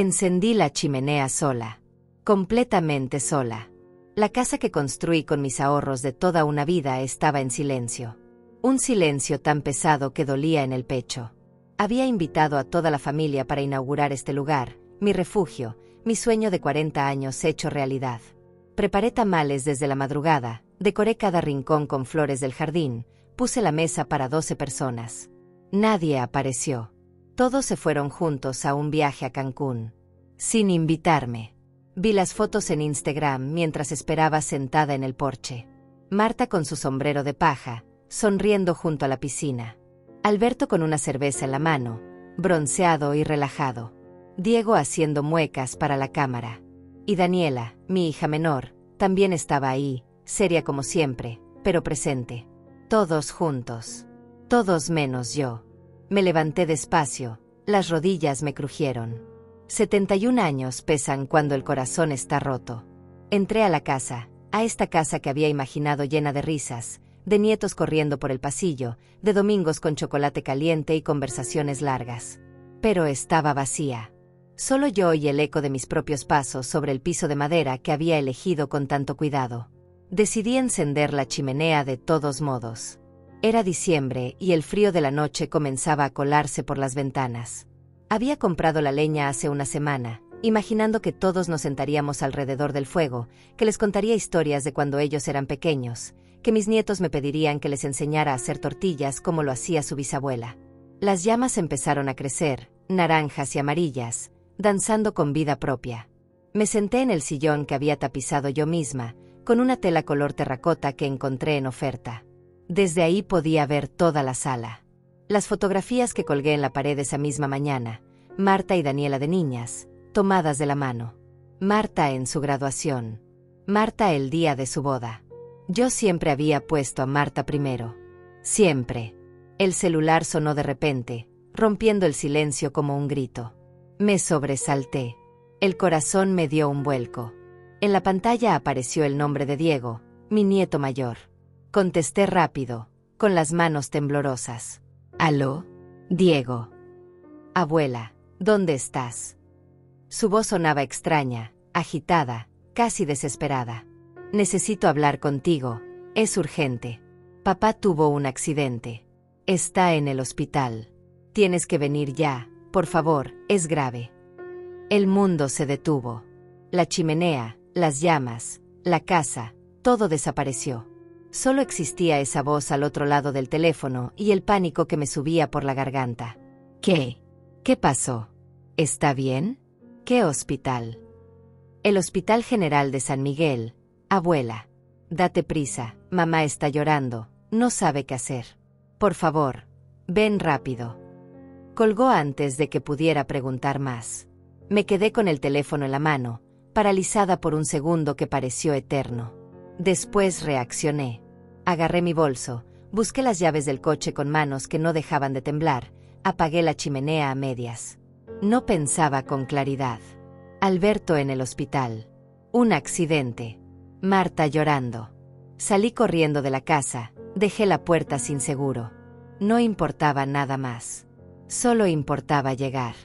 Encendí la chimenea sola. Completamente sola. La casa que construí con mis ahorros de toda una vida estaba en silencio. Un silencio tan pesado que dolía en el pecho. Había invitado a toda la familia para inaugurar este lugar, mi refugio, mi sueño de 40 años hecho realidad. Preparé tamales desde la madrugada, decoré cada rincón con flores del jardín, puse la mesa para 12 personas. Nadie apareció. Todos se fueron juntos a un viaje a Cancún. Sin invitarme. Vi las fotos en Instagram mientras esperaba sentada en el porche. Marta con su sombrero de paja, sonriendo junto a la piscina. Alberto con una cerveza en la mano, bronceado y relajado. Diego haciendo muecas para la cámara. Y Daniela, mi hija menor, también estaba ahí, seria como siempre, pero presente. Todos juntos. Todos menos yo. Me levanté despacio, las rodillas me crujieron. 71 años pesan cuando el corazón está roto. Entré a la casa, a esta casa que había imaginado llena de risas, de nietos corriendo por el pasillo, de domingos con chocolate caliente y conversaciones largas. Pero estaba vacía. Solo yo y el eco de mis propios pasos sobre el piso de madera que había elegido con tanto cuidado. Decidí encender la chimenea de todos modos. Era diciembre y el frío de la noche comenzaba a colarse por las ventanas. Había comprado la leña hace una semana, imaginando que todos nos sentaríamos alrededor del fuego, que les contaría historias de cuando ellos eran pequeños, que mis nietos me pedirían que les enseñara a hacer tortillas como lo hacía su bisabuela. Las llamas empezaron a crecer, naranjas y amarillas, danzando con vida propia. Me senté en el sillón que había tapizado yo misma, con una tela color terracota que encontré en oferta. Desde ahí podía ver toda la sala. Las fotografías que colgué en la pared esa misma mañana, Marta y Daniela de niñas, tomadas de la mano. Marta en su graduación. Marta el día de su boda. Yo siempre había puesto a Marta primero. Siempre. El celular sonó de repente, rompiendo el silencio como un grito. Me sobresalté. El corazón me dio un vuelco. En la pantalla apareció el nombre de Diego, mi nieto mayor. Contesté rápido, con las manos temblorosas. ¿Aló? Diego. Abuela, ¿dónde estás? Su voz sonaba extraña, agitada, casi desesperada. Necesito hablar contigo, es urgente. Papá tuvo un accidente. Está en el hospital. Tienes que venir ya, por favor, es grave. El mundo se detuvo. La chimenea, las llamas, la casa, todo desapareció. Solo existía esa voz al otro lado del teléfono y el pánico que me subía por la garganta. ¿Qué? ¿Qué pasó? ¿Está bien? ¿Qué hospital? El Hospital General de San Miguel. Abuela. Date prisa, mamá está llorando, no sabe qué hacer. Por favor, ven rápido. Colgó antes de que pudiera preguntar más. Me quedé con el teléfono en la mano, paralizada por un segundo que pareció eterno. Después reaccioné. Agarré mi bolso, busqué las llaves del coche con manos que no dejaban de temblar, apagué la chimenea a medias. No pensaba con claridad. Alberto en el hospital. Un accidente. Marta llorando. Salí corriendo de la casa, dejé la puerta sin seguro. No importaba nada más. Solo importaba llegar.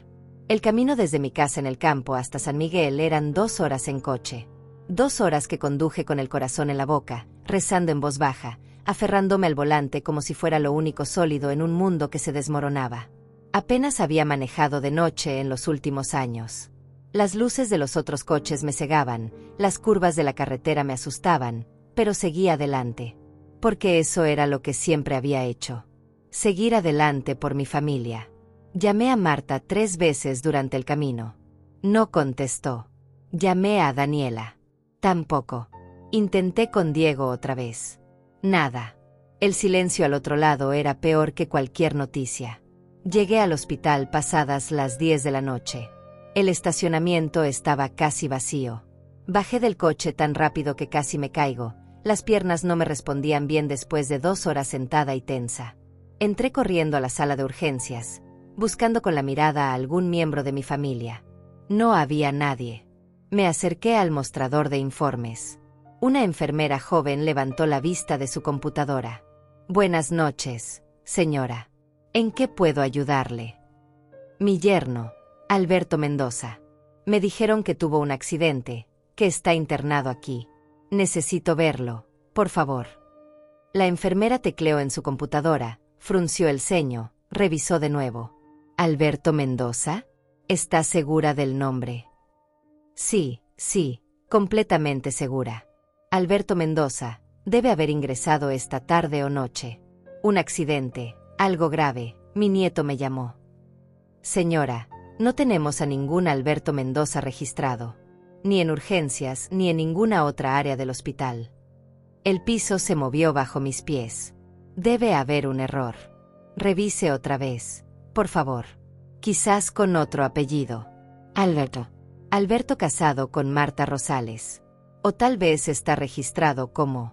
El camino desde mi casa en el campo hasta San Miguel eran 2 horas en coche. 2 horas que conduje con el corazón en la boca, rezando en voz baja, aferrándome al volante como si fuera lo único sólido en un mundo que se desmoronaba. Apenas había manejado de noche en los últimos años. Las luces de los otros coches me cegaban, las curvas de la carretera me asustaban, pero seguí adelante. Porque eso era lo que siempre había hecho. Seguir adelante por mi familia. Llamé a Marta 3 veces durante el camino. No contestó. Llamé a Daniela. Tampoco. Intenté con Diego otra vez. Nada. El silencio al otro lado era peor que cualquier noticia. Llegué al hospital pasadas las 10 de la noche. El estacionamiento estaba casi vacío. Bajé del coche tan rápido que casi me caigo. Las piernas no me respondían bien después de 2 horas sentada y tensa. Entré corriendo a la sala de urgencias, buscando con la mirada a algún miembro de mi familia. No había nadie. Me acerqué al mostrador de informes. Una enfermera joven levantó la vista de su computadora. Buenas noches, señora. ¿En qué puedo ayudarle? Mi yerno, Alberto Mendoza. Me dijeron que tuvo un accidente, que está internado aquí. Necesito verlo, por favor. La enfermera tecleó en su computadora, frunció el ceño, revisó de nuevo. ¿Alberto Mendoza? ¿Estás segura del nombre? Sí, completamente segura. Alberto Mendoza, debe haber ingresado esta tarde o noche. Un accidente, algo grave, mi nieto me llamó. Señora, no tenemos a ningún Alberto Mendoza registrado, ni en urgencias ni en ninguna otra área del hospital. El piso se movió bajo mis pies. Debe haber un error. Revise otra vez, por favor. Quizás con otro apellido. Alberto. Alberto casado con Marta Rosales. O tal vez está registrado como...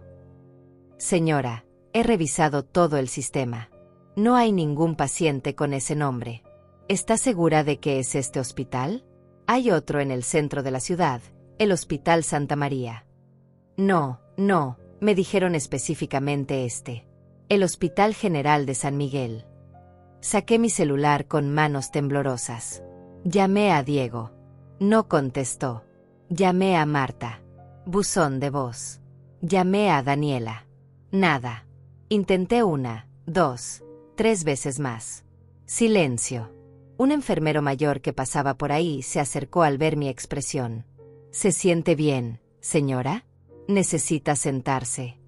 Señora, he revisado todo el sistema. No hay ningún paciente con ese nombre. ¿Está segura de que es este hospital? Hay otro en el centro de la ciudad, el Hospital Santa María. No, me dijeron específicamente este. El Hospital General de San Miguel. Saqué mi celular con manos temblorosas. Llamé a Diego. No contestó. Llamé a Marta. Buzón de voz. Llamé a Daniela. Nada. Intenté 1, 2, 3 veces más. Silencio. Un enfermero mayor que pasaba por ahí se acercó al ver mi expresión. ¿Se siente bien, señora? Necesita sentarse.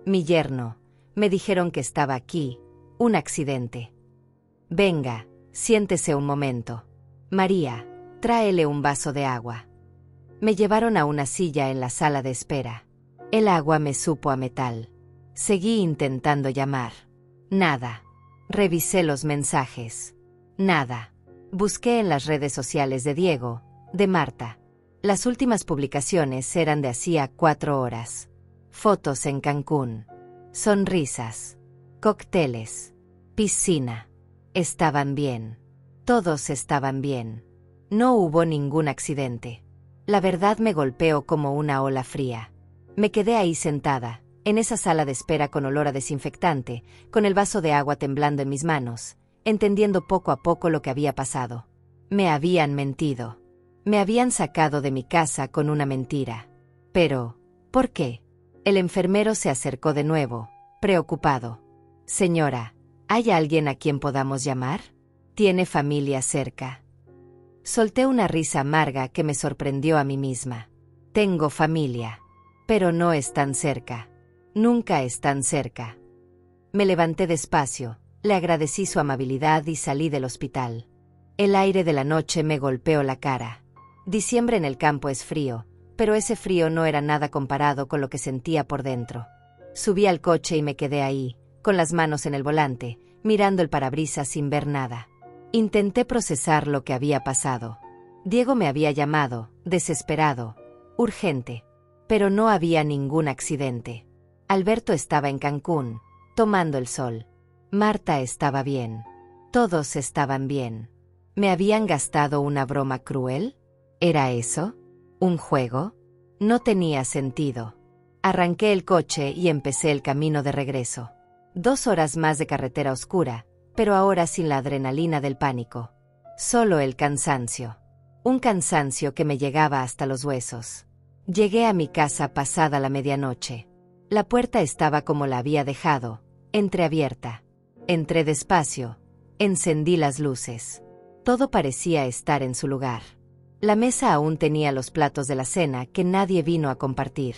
Mi yerno. Me dijeron que estaba aquí. Un accidente. Venga, siéntese un momento. María, tráele un vaso de agua. Me llevaron a una silla en la sala de espera. El agua me supo a metal. Seguí intentando llamar. Nada. Revisé los mensajes. Nada. Busqué en las redes sociales de Diego, de Marta. Las últimas publicaciones eran de hacía 4 horas. Fotos en Cancún. Sonrisas. Cócteles. Piscina. Estaban bien. Todos estaban bien. No hubo ningún accidente. La verdad me golpeó como una ola fría. Me quedé ahí sentada, en esa sala de espera con olor a desinfectante, con el vaso de agua temblando en mis manos, entendiendo poco a poco lo que había pasado. Me habían mentido. Me habían sacado de mi casa con una mentira. Pero, ¿por qué? El enfermero se acercó de nuevo, preocupado. Señora, ¿hay alguien a quien podamos llamar? ¿Tiene familia cerca? Solté una risa amarga que me sorprendió a mí misma. Tengo familia, pero no están cerca. Nunca están cerca. Me levanté despacio, le agradecí su amabilidad y salí del hospital. El aire de la noche me golpeó la cara. Diciembre en el campo es frío, pero ese frío no era nada comparado con lo que sentía por dentro. Subí al coche y me quedé ahí, con las manos en el volante, mirando el parabrisas sin ver nada. Intenté procesar lo que había pasado. Diego me había llamado, desesperado, urgente, pero no había ningún accidente. Alberto estaba en Cancún, tomando el sol. Marta estaba bien. Todos estaban bien. ¿Me habían gastado una broma cruel? ¿Era eso? ¿Un juego? No tenía sentido. Arranqué el coche y empecé el camino de regreso. 2 horas más de carretera oscura, pero ahora sin la adrenalina del pánico. Solo el cansancio. Un cansancio que me llegaba hasta los huesos. Llegué a mi casa pasada la medianoche. La puerta estaba como la había dejado, entreabierta. Entré despacio. Encendí las luces. Todo parecía estar en su lugar. La mesa aún tenía los platos de la cena que nadie vino a compartir.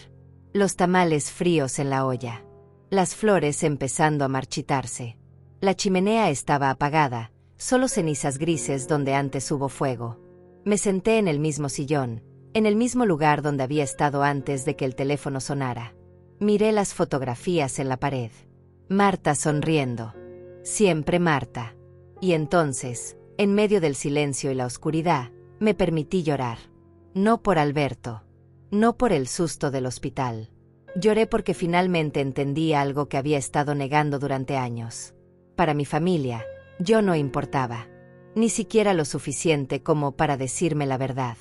Los tamales fríos en la olla. Las flores empezando a marchitarse. La chimenea estaba apagada, solo cenizas grises donde antes hubo fuego. Me senté en el mismo sillón, en el mismo lugar donde había estado antes de que el teléfono sonara. Miré las fotografías en la pared. Marta sonriendo. Siempre Marta. Y entonces, en medio del silencio y la oscuridad, me permití llorar. No por Alberto. No por el susto del hospital. Lloré porque finalmente entendí algo que había estado negando durante años. Para mi familia, yo no importaba. Ni siquiera lo suficiente como para decirme la verdad.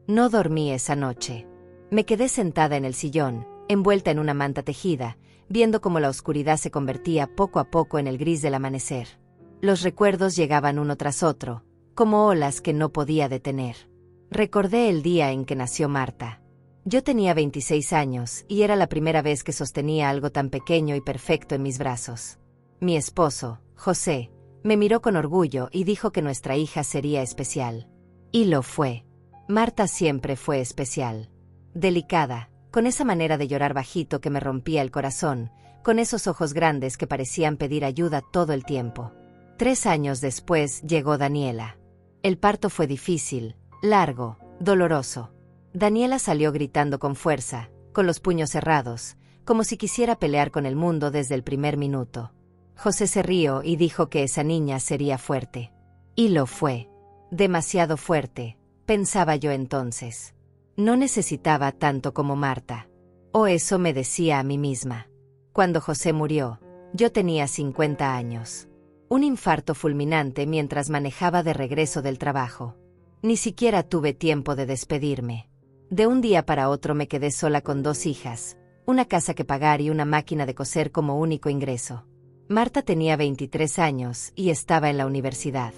No dormí esa noche. Me quedé sentada en el sillón, envuelta en una manta tejida, viendo cómo la oscuridad se convertía poco a poco en el gris del amanecer. Los recuerdos llegaban uno tras otro, como olas que no podía detener. Recordé el día en que nació Marta. Yo tenía 26 años y era la primera vez que sostenía algo tan pequeño y perfecto en mis brazos. Mi esposo, José, me miró con orgullo y dijo que nuestra hija sería especial. Y lo fue. Marta siempre fue especial. Delicada, con esa manera de llorar bajito que me rompía el corazón, con esos ojos grandes que parecían pedir ayuda todo el tiempo. 3 años después llegó Daniela. El parto fue difícil, largo, doloroso. Daniela salió gritando con fuerza, con los puños cerrados, como si quisiera pelear con el mundo desde el primer minuto. José se rió y dijo que esa niña sería fuerte. Y lo fue. Demasiado fuerte, pensaba yo entonces. No necesitaba tanto como Marta. O eso me decía a mí misma. Cuando José murió, yo tenía 50 años. Un infarto fulminante mientras manejaba de regreso del trabajo. Ni siquiera tuve tiempo de despedirme. De un día para otro me quedé sola con 2 hijas, una casa que pagar y una máquina de coser como único ingreso. Marta tenía 23 años y estaba en la universidad.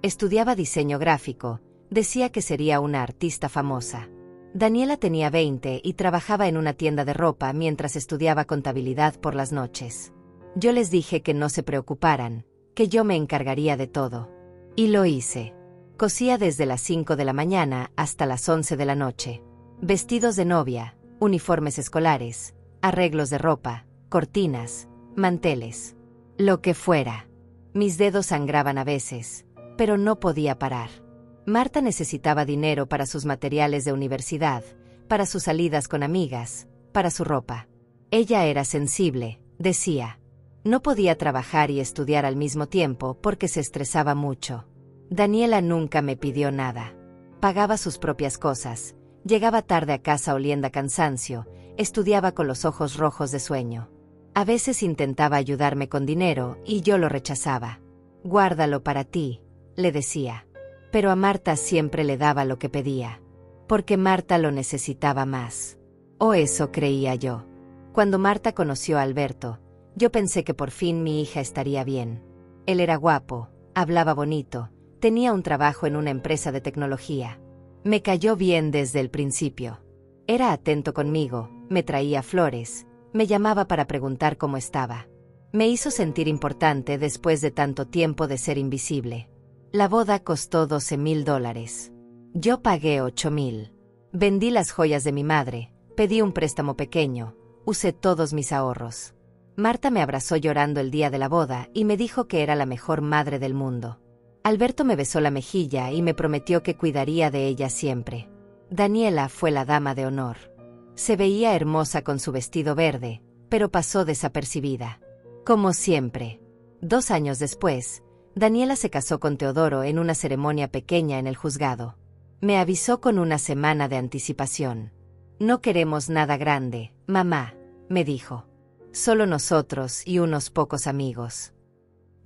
Estudiaba diseño gráfico, decía que sería una artista famosa. Daniela tenía 20 y trabajaba en una tienda de ropa mientras estudiaba contabilidad por las noches. Yo les dije que no se preocuparan, que yo me encargaría de todo. Y lo hice. Cosía desde las 5 de la mañana hasta las 11 de la noche. Vestidos de novia, uniformes escolares, arreglos de ropa, cortinas, manteles. Lo que fuera. Mis dedos sangraban a veces, pero no podía parar. Marta necesitaba dinero para sus materiales de universidad, para sus salidas con amigas, para su ropa. Ella era sensible, decía. No podía trabajar y estudiar al mismo tiempo porque se estresaba mucho. Daniela nunca me pidió nada. Pagaba sus propias cosas, llegaba tarde a casa oliendo a cansancio, estudiaba con los ojos rojos de sueño. A veces intentaba ayudarme con dinero y yo lo rechazaba. Guárdalo para ti, le decía. Pero a Marta siempre le daba lo que pedía. Porque Marta lo necesitaba más. O eso creía yo. Cuando Marta conoció a Alberto, yo pensé que por fin mi hija estaría bien. Él era guapo, hablaba bonito, tenía un trabajo en una empresa de tecnología. Me cayó bien desde el principio. Era atento conmigo, me traía flores, me llamaba para preguntar cómo estaba. Me hizo sentir importante después de tanto tiempo de ser invisible. La boda costó $12,000. Yo pagué $8,000. Vendí las joyas de mi madre, pedí un préstamo pequeño, usé todos mis ahorros. Marta me abrazó llorando el día de la boda y me dijo que era la mejor madre del mundo. Alberto me besó la mejilla y me prometió que cuidaría de ella siempre. Daniela fue la dama de honor. Se veía hermosa con su vestido verde, pero pasó desapercibida. Como siempre. 2 años después, Daniela se casó con Teodoro en una ceremonia pequeña en el juzgado. Me avisó con una semana de anticipación. No queremos nada grande, mamá, me dijo. Solo nosotros y unos pocos amigos.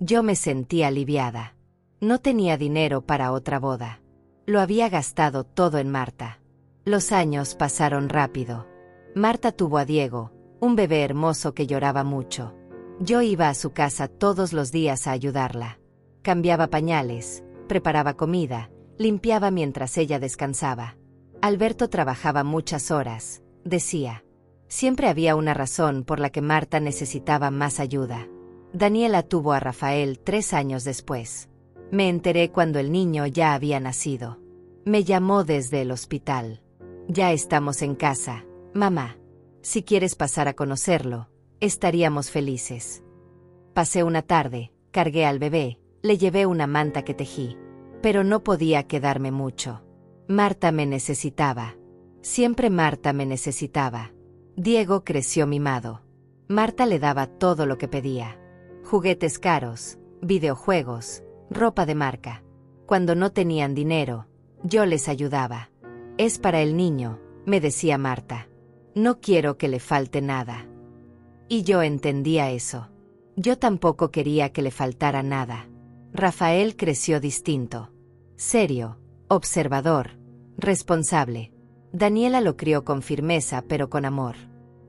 Yo me sentí aliviada. No tenía dinero para otra boda. Lo había gastado todo en Marta. Los años pasaron rápido. Marta tuvo a Diego, un bebé hermoso que lloraba mucho. Yo iba a su casa todos los días a ayudarla. Cambiaba pañales, preparaba comida, limpiaba mientras ella descansaba. Alberto trabajaba muchas horas, decía. Siempre había una razón por la que Marta necesitaba más ayuda. Daniela tuvo a Rafael 3 años después. Me enteré cuando el niño ya había nacido. Me llamó desde el hospital. Ya estamos en casa, mamá. Si quieres pasar a conocerlo, estaríamos felices. Pasé una tarde, cargué al bebé, le llevé una manta que tejí. Pero no podía quedarme mucho. Marta me necesitaba. Siempre Marta me necesitaba. Diego creció mimado. Marta le daba todo lo que pedía. Juguetes caros, videojuegos, ropa de marca. Cuando no tenían dinero, yo les ayudaba. Es para el niño, me decía Marta. No quiero que le falte nada. Y yo entendía eso. Yo tampoco quería que le faltara nada. Rafael creció distinto. Serio, observador, responsable. Daniela lo crió con firmeza pero con amor.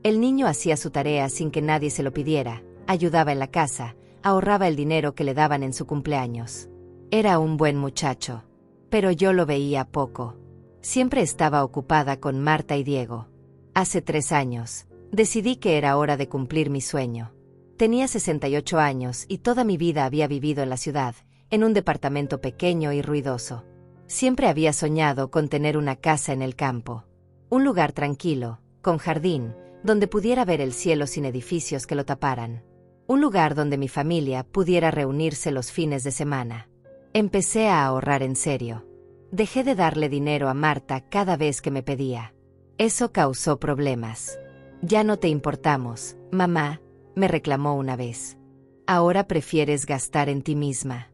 El niño hacía su tarea sin que nadie se lo pidiera, ayudaba en la casa, ahorraba el dinero que le daban en su cumpleaños. Era un buen muchacho. Pero yo lo veía poco. Siempre estaba ocupada con Marta y Diego. Hace 3 años, decidí que era hora de cumplir mi sueño. Tenía 68 años y toda mi vida había vivido en la ciudad, en un departamento pequeño y ruidoso. Siempre había soñado con tener una casa en el campo. Un lugar tranquilo, con jardín, donde pudiera ver el cielo sin edificios que lo taparan. Un lugar donde mi familia pudiera reunirse los fines de semana. Empecé a ahorrar en serio. Dejé de darle dinero a Marta cada vez que me pedía. Eso causó problemas. Ya no te importamos, mamá, me reclamó una vez. Ahora prefieres gastar en ti misma.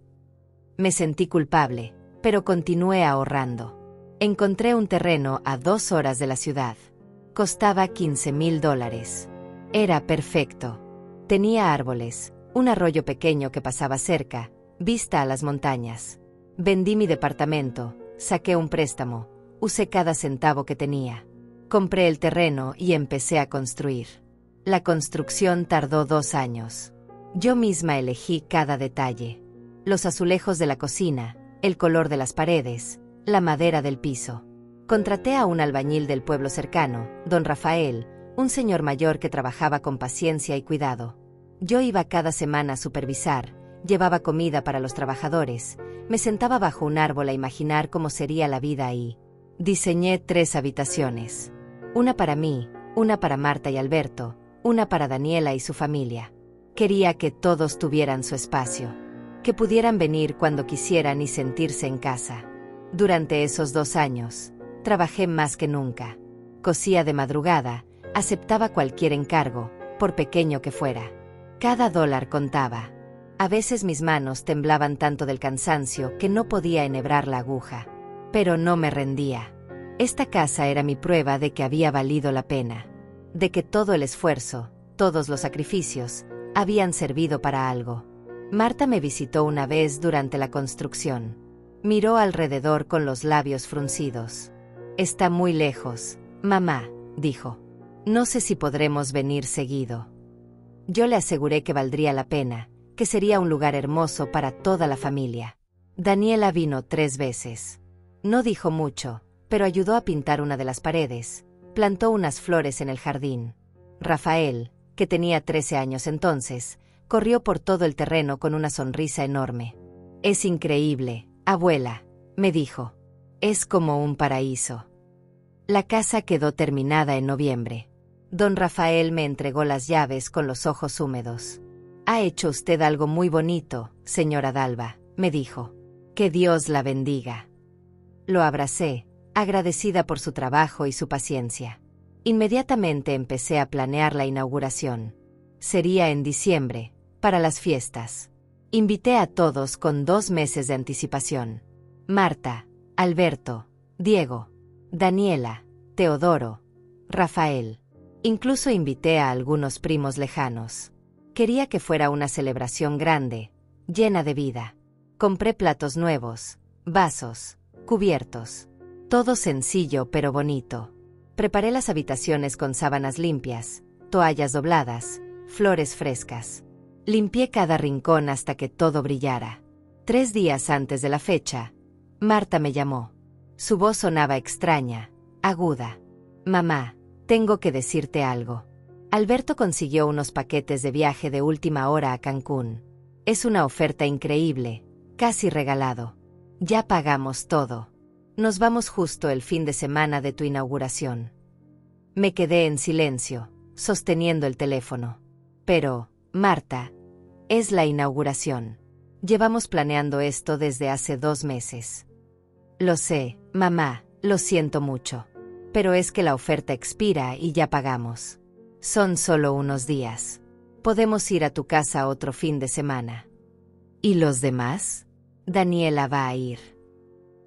Me sentí culpable, pero continué ahorrando. Encontré un terreno a 2 horas de la ciudad. Costaba $15,000. Era perfecto. Tenía árboles, un arroyo pequeño que pasaba cerca, vista a las montañas. Vendí mi departamento, saqué un préstamo, usé cada centavo que tenía. Compré el terreno y empecé a construir. La construcción tardó 2 años. Yo misma elegí cada detalle. Los azulejos de la cocina, el color de las paredes, la madera del piso. Contraté a un albañil del pueblo cercano, don Rafael, un señor mayor que trabajaba con paciencia y cuidado. Yo iba cada semana a supervisar, llevaba comida para los trabajadores, me sentaba bajo un árbol a imaginar cómo sería la vida ahí. Diseñé 3 habitaciones. Una para mí, una para Marta y Alberto, una para Daniela y su familia. Quería que todos tuvieran su espacio, que pudieran venir cuando quisieran y sentirse en casa. Durante esos 2 años, trabajé más que nunca. Cosía de madrugada, aceptaba cualquier encargo, por pequeño que fuera. Cada dólar contaba. A veces mis manos temblaban tanto del cansancio que no podía enhebrar la aguja. Pero no me rendía. Esta casa era mi prueba de que había valido la pena. De que todo el esfuerzo, todos los sacrificios, habían servido para algo. Marta me visitó una vez durante la construcción. Miró alrededor con los labios fruncidos. Está muy lejos, mamá, dijo. No sé si podremos venir seguido. Yo le aseguré que valdría la pena, que sería un lugar hermoso para toda la familia. Daniela vino 3 veces. No dijo mucho, pero ayudó a pintar una de las paredes, plantó unas flores en el jardín. Rafael, que tenía 13 años entonces, corrió por todo el terreno con una sonrisa enorme. Es increíble, abuela, me dijo. Es como un paraíso. La casa quedó terminada en noviembre. Don Rafael me entregó las llaves con los ojos húmedos. Ha hecho usted algo muy bonito, señora Dalva, me dijo. Que Dios la bendiga. Lo abracé, agradecida por su trabajo y su paciencia. Inmediatamente empecé a planear la inauguración. Sería en diciembre, para las fiestas. Invité a todos con 2 meses de anticipación. Marta, Alberto, Diego, Daniela, Teodoro, Rafael. Incluso invité a algunos primos lejanos. Quería que fuera una celebración grande, llena de vida. Compré platos nuevos, vasos, cubiertos. Todo sencillo pero bonito. Preparé las habitaciones con sábanas limpias, toallas dobladas, flores frescas. Limpié cada rincón hasta que todo brillara. 3 días antes de la fecha, Marta me llamó. Su voz sonaba extraña, aguda. Mamá, tengo que decirte algo. Alberto consiguió unos paquetes de viaje de última hora a Cancún. Es una oferta increíble, casi regalado. Ya pagamos todo. Nos vamos justo el fin de semana de tu inauguración. Me quedé en silencio, sosteniendo el teléfono. Pero, Marta, es la inauguración. Llevamos planeando esto desde hace 2 meses. Lo sé, mamá, lo siento mucho. Pero es que la oferta expira y ya pagamos. Son solo unos días. Podemos ir a tu casa otro fin de semana. ¿Y los demás? Daniela va a ir.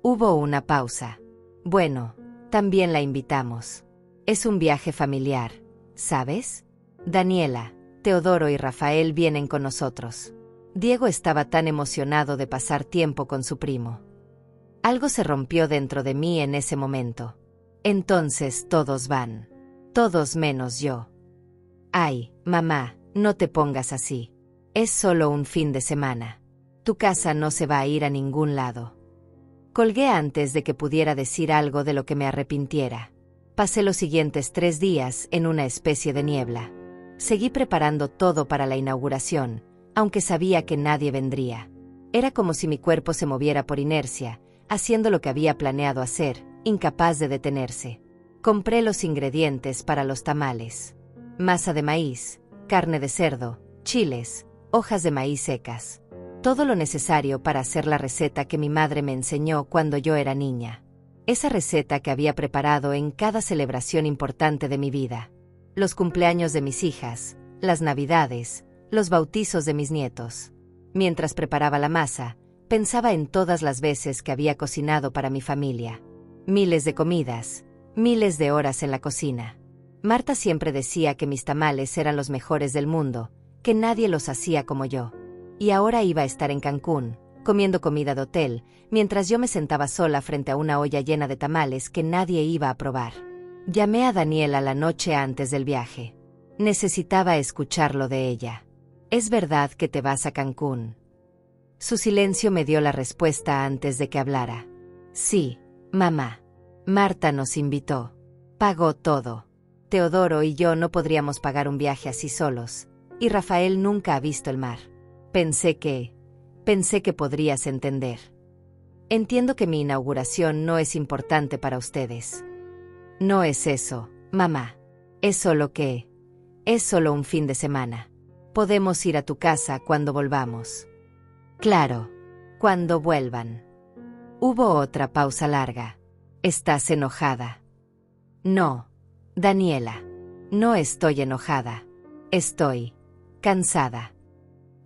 Hubo una pausa. Bueno, también la invitamos. Es un viaje familiar, ¿sabes? Daniela, Teodoro y Rafael vienen con nosotros. Diego estaba tan emocionado de pasar tiempo con su primo. Algo se rompió dentro de mí en ese momento. Entonces todos van. Todos menos yo. Ay, mamá, no te pongas así. Es solo un fin de semana. Tu casa no se va a ir a ningún lado. Colgué antes de que pudiera decir algo de lo que me arrepintiera. Pasé los siguientes 3 días en una especie de niebla. Seguí preparando todo para la inauguración, aunque sabía que nadie vendría. Era como si mi cuerpo se moviera por inercia, haciendo lo que había planeado hacer, incapaz de detenerse. Compré los ingredientes para los tamales: masa de maíz, carne de cerdo, chiles, hojas de maíz secas. Todo lo necesario para hacer la receta que mi madre me enseñó cuando yo era niña. Esa receta que había preparado en cada celebración importante de mi vida. Los cumpleaños de mis hijas, las navidades, los bautizos de mis nietos. Mientras preparaba la masa, pensaba en todas las veces que había cocinado para mi familia. Miles de comidas, miles de horas en la cocina. Marta siempre decía que mis tamales eran los mejores del mundo, que nadie los hacía como yo. Y ahora iba a estar en Cancún, comiendo comida de hotel, mientras yo me sentaba sola frente a una olla llena de tamales que nadie iba a probar. Llamé a Daniela la noche antes del viaje. Necesitaba escucharlo de ella. ¿Es verdad que te vas a Cancún? Su silencio me dio la respuesta antes de que hablara. Sí, mamá. Marta nos invitó. Pagó todo. Teodoro y yo no podríamos pagar un viaje así solos, y Rafael nunca ha visto el mar. Pensé que podrías entender. Entiendo que mi inauguración no es importante para ustedes. No es eso, mamá. Es solo un fin de semana. Podemos ir a tu casa cuando volvamos. Claro, cuando vuelvan. Hubo otra pausa larga. ¿Estás enojada? No, Daniela. No estoy enojada. Estoy cansada.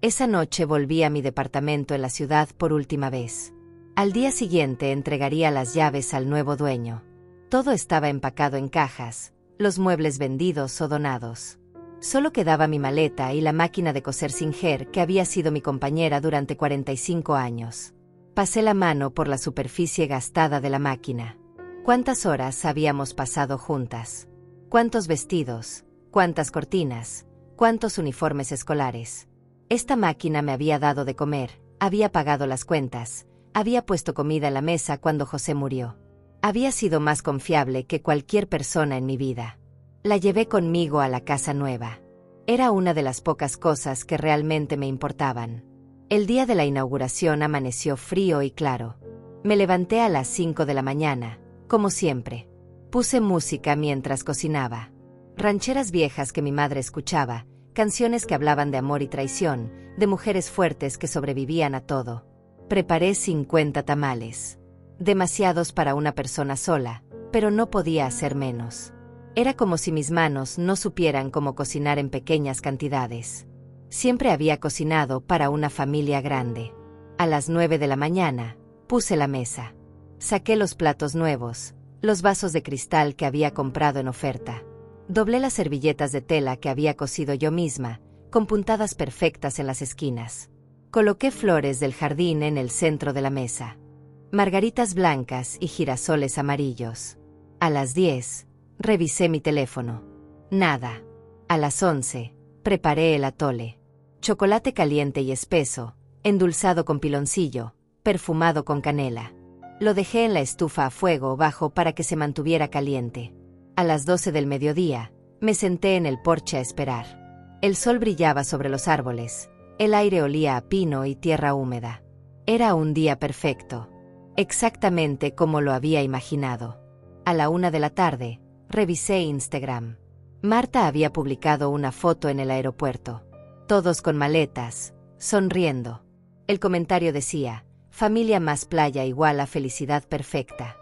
Esa noche volví a mi departamento en la ciudad por última vez. Al día siguiente entregaría las llaves al nuevo dueño. Todo estaba empacado en cajas, los muebles vendidos o donados. Solo quedaba mi maleta y la máquina de coser Singer que había sido mi compañera durante 45 años. Pasé la mano por la superficie gastada de la máquina. ¿Cuántas horas habíamos pasado juntas? ¿Cuántos vestidos? ¿Cuántas cortinas? ¿Cuántos uniformes escolares? Esta máquina me había dado de comer, había pagado las cuentas, había puesto comida en la mesa cuando José murió. Había sido más confiable que cualquier persona en mi vida. La llevé conmigo a la casa nueva. Era una de las pocas cosas que realmente me importaban. El día de la inauguración amaneció frío y claro. Me levanté a las 5 de la mañana, como siempre. Puse música mientras cocinaba. Rancheras viejas que mi madre escuchaba, canciones que hablaban de amor y traición, de mujeres fuertes que sobrevivían a todo. Preparé 50 tamales. Demasiados para una persona sola, pero no podía hacer menos. Era como si mis manos no supieran cómo cocinar en pequeñas cantidades. Siempre había cocinado para una familia grande. A las 9 de la mañana, puse la mesa. Saqué los platos nuevos, los vasos de cristal que había comprado en oferta. Doblé las servilletas de tela que había cosido yo misma, con puntadas perfectas en las esquinas. Coloqué flores del jardín en el centro de la mesa. Margaritas blancas y girasoles amarillos. A las 10, revisé mi teléfono. Nada. A las 11, preparé el atole. Chocolate caliente y espeso, endulzado con piloncillo, perfumado con canela. Lo dejé en la estufa a fuego bajo para que se mantuviera caliente. A las 12 del mediodía, me senté en el porche a esperar. El sol brillaba sobre los árboles, el aire olía a pino y tierra húmeda. Era un día perfecto, exactamente como lo había imaginado. A la 1 de la tarde, revisé Instagram. Marta había publicado una foto en el aeropuerto. Todos con maletas, sonriendo. El comentario decía: familia más playa igual a felicidad perfecta.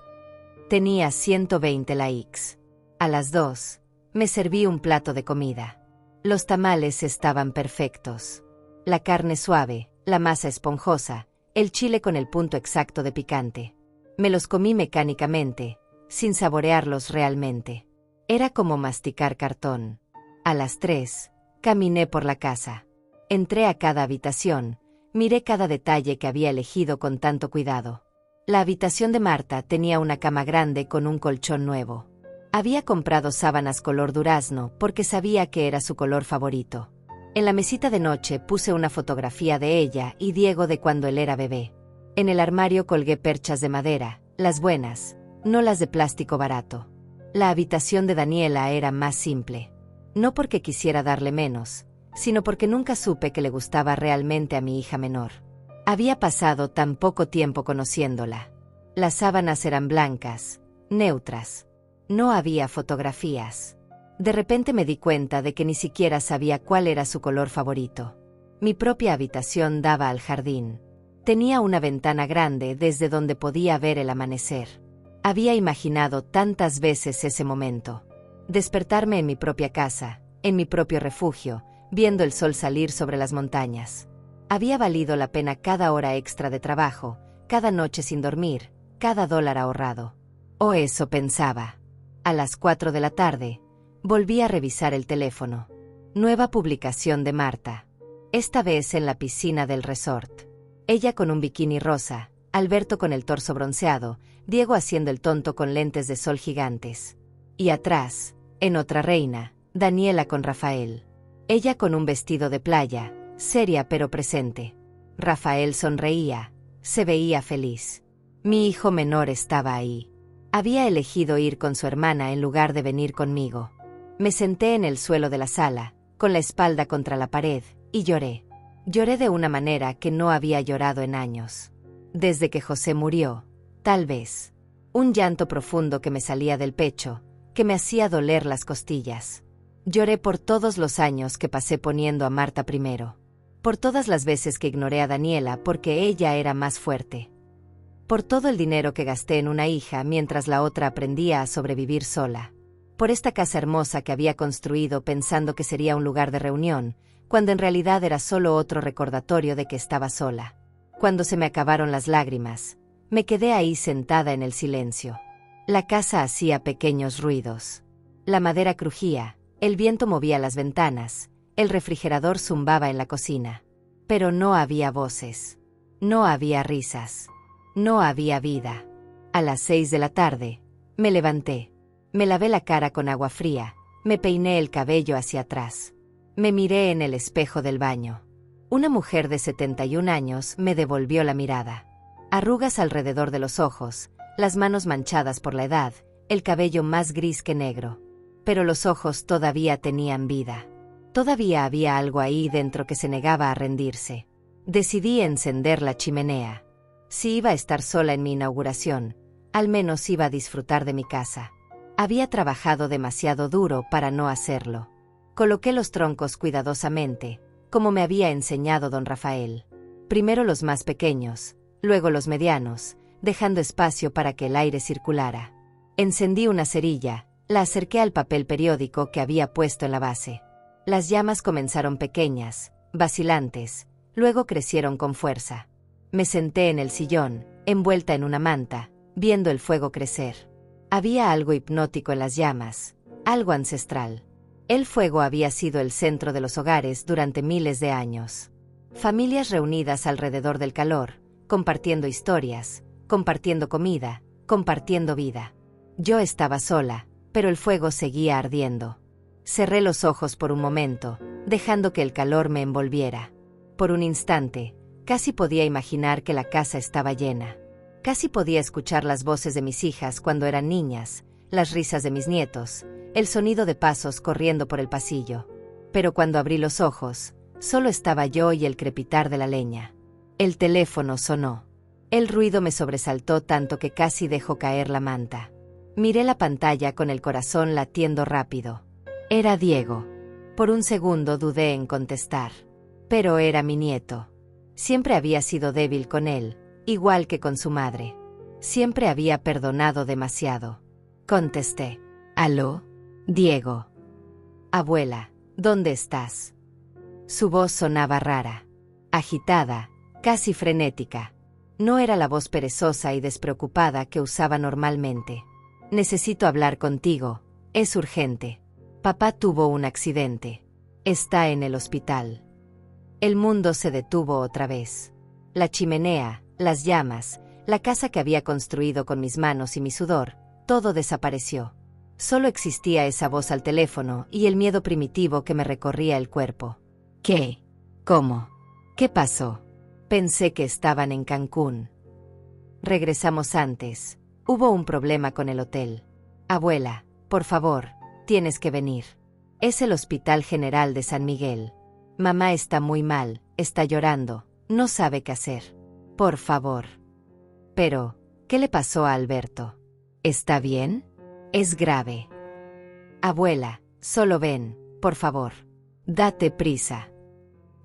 Tenía 120 likes. A las 2, me serví un plato de comida. Los tamales estaban perfectos. La carne suave, la masa esponjosa, el chile con el punto exacto de picante. Me los comí mecánicamente, sin saborearlos realmente. Era como masticar cartón. A las 3, caminé por la casa. Entré a cada habitación, miré cada detalle que había elegido con tanto cuidado. La habitación de Marta tenía una cama grande con un colchón nuevo. Había comprado sábanas color durazno porque sabía que era su color favorito. En la mesita de noche puse una fotografía de ella y Diego de cuando él era bebé. En el armario colgué perchas de madera, las buenas, no las de plástico barato. La habitación de Daniela era más simple. No porque quisiera darle menos, sino porque nunca supe que le gustaba realmente a mi hija menor. Había pasado tan poco tiempo conociéndola. Las sábanas eran blancas, neutras. No había fotografías. De repente me di cuenta de que ni siquiera sabía cuál era su color favorito. Mi propia habitación daba al jardín. Tenía una ventana grande desde donde podía ver el amanecer. Había imaginado tantas veces ese momento. Despertarme en mi propia casa, en mi propio refugio, viendo el sol salir sobre las montañas. Había valido la pena cada hora extra de trabajo, cada noche sin dormir, cada dólar ahorrado. O eso pensaba. A las 4 de la tarde, volví a revisar el teléfono. Nueva publicación de Marta. Esta vez en la piscina del resort. Ella con un bikini rosa, Alberto con el torso bronceado, Diego haciendo el tonto con lentes de sol gigantes. Y atrás, en otra reina, Daniela con Rafael. Ella con un vestido de playa, seria pero presente. Rafael sonreía, se veía feliz. Mi hijo menor estaba ahí. Había elegido ir con su hermana en lugar de venir conmigo. Me senté en el suelo de la sala, con la espalda contra la pared, y lloré. Lloré de una manera que no había llorado en años. Desde que José murió, tal vez. Un llanto profundo que me salía del pecho, que me hacía doler las costillas. Lloré por todos los años que pasé poniendo a Marta primero. Por todas las veces que ignoré a Daniela porque ella era más fuerte. Por todo el dinero que gasté en una hija mientras la otra aprendía a sobrevivir sola. Por esta casa hermosa que había construido pensando que sería un lugar de reunión, cuando en realidad era solo otro recordatorio de que estaba sola. Cuando se me acabaron las lágrimas, me quedé ahí sentada en el silencio. La casa hacía pequeños ruidos. La madera crujía, el viento movía las ventanas, el refrigerador zumbaba en la cocina. Pero no había voces. No había risas. No había vida. A las 6 de la tarde, me levanté. Me lavé la cara con agua fría, me peiné el cabello hacia atrás. Me miré en el espejo del baño. Una mujer de 71 años me devolvió la mirada. Arrugas alrededor de los ojos, las manos manchadas por la edad, el cabello más gris que negro. Pero los ojos todavía tenían vida. Todavía había algo ahí dentro que se negaba a rendirse. Decidí encender la chimenea. Si iba a estar sola en mi inauguración, al menos iba a disfrutar de mi casa. Había trabajado demasiado duro para no hacerlo. Coloqué los troncos cuidadosamente, como me había enseñado don Rafael. Primero los más pequeños, luego los medianos, dejando espacio para que el aire circulara. Encendí una cerilla, la acerqué al papel periódico que había puesto en la base. Las llamas comenzaron pequeñas, vacilantes, luego crecieron con fuerza. Me senté en el sillón, envuelta en una manta, viendo el fuego crecer. Había algo hipnótico en las llamas, algo ancestral. El fuego había sido el centro de los hogares durante miles de años. Familias reunidas alrededor del calor, compartiendo historias, compartiendo comida, compartiendo vida. Yo estaba sola, pero el fuego seguía ardiendo. Cerré los ojos por un momento, dejando que el calor me envolviera. Por un instante, casi podía imaginar que la casa estaba llena. Casi podía escuchar las voces de mis hijas cuando eran niñas, las risas de mis nietos, el sonido de pasos corriendo por el pasillo. Pero cuando abrí los ojos, solo estaba yo y el crepitar de la leña. El teléfono sonó. El ruido me sobresaltó tanto que casi dejó caer la manta. Miré la pantalla con el corazón latiendo rápido. Era Diego. Por un segundo dudé en contestar. Pero era mi nieto. Siempre había sido débil con él, igual que con su madre. Siempre había perdonado demasiado. Contesté. ¿Aló? Diego. Abuela, ¿dónde estás? Su voz sonaba rara, agitada, casi frenética. No era la voz perezosa y despreocupada que usaba normalmente. Necesito hablar contigo, es urgente. Papá tuvo un accidente. Está en el hospital. El mundo se detuvo otra vez. La chimenea, las llamas, la casa que había construido con mis manos y mi sudor, todo desapareció. Solo existía esa voz al teléfono y el miedo primitivo que me recorría el cuerpo. ¿Qué? ¿Cómo? ¿Qué pasó? Pensé que estaban en Cancún, Regresamos antes. Hubo un problema con el hotel. Abuela, por favor, tienes que venir. Es el Hospital General de San Miguel. Mamá está muy mal, está llorando, no sabe qué hacer. Por favor. Pero, ¿qué le pasó a Alberto? ¿Está bien? Es grave. Abuela, solo ven, por favor. Date prisa.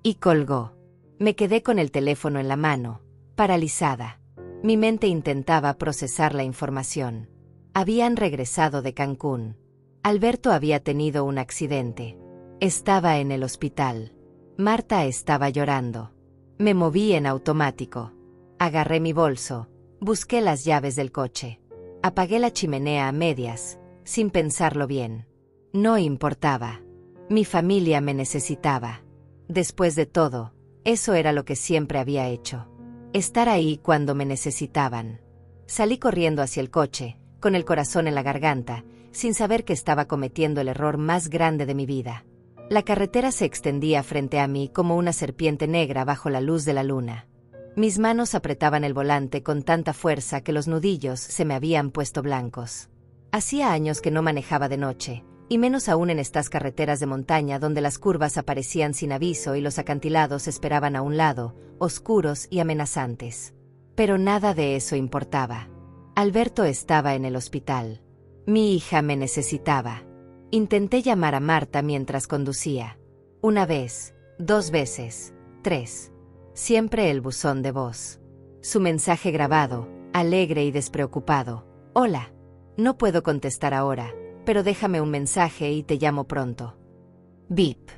Y colgó. Me quedé con el teléfono en la mano, paralizada. Mi mente intentaba procesar la información. Habían regresado de Cancún. Alberto había tenido un accidente. Estaba en el hospital. Marta estaba llorando. Me moví en automático. Agarré mi bolso, busqué las llaves del coche. Apagué la chimenea a medias, sin pensarlo bien. No importaba. Mi familia me necesitaba. Después de todo, eso era lo que siempre había hecho. Estar ahí cuando me necesitaban. Salí corriendo hacia el coche, con el corazón en la garganta, sin saber que estaba cometiendo el error más grande de mi vida. La carretera se extendía frente a mí como una serpiente negra bajo la luz de la luna. Mis manos apretaban el volante con tanta fuerza que los nudillos se me habían puesto blancos. Hacía años que no manejaba de noche, y menos aún en estas carreteras de montaña donde las curvas aparecían sin aviso y los acantilados esperaban a un lado, oscuros y amenazantes. Pero nada de eso importaba. Alberto estaba en el hospital. Mi hija me necesitaba. Intenté llamar a Marta mientras conducía. Una vez, 2 veces, 3. Siempre el buzón de voz. Su mensaje grabado, alegre y despreocupado. Hola. No puedo contestar ahora, pero déjame un mensaje y te llamo pronto. Bip.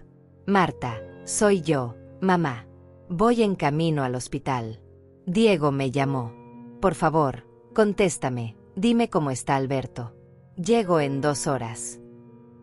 Marta, soy yo, mamá. Voy en camino al hospital. Diego me llamó. Por favor, contéstame, dime cómo está Alberto. Llego en 2 horas.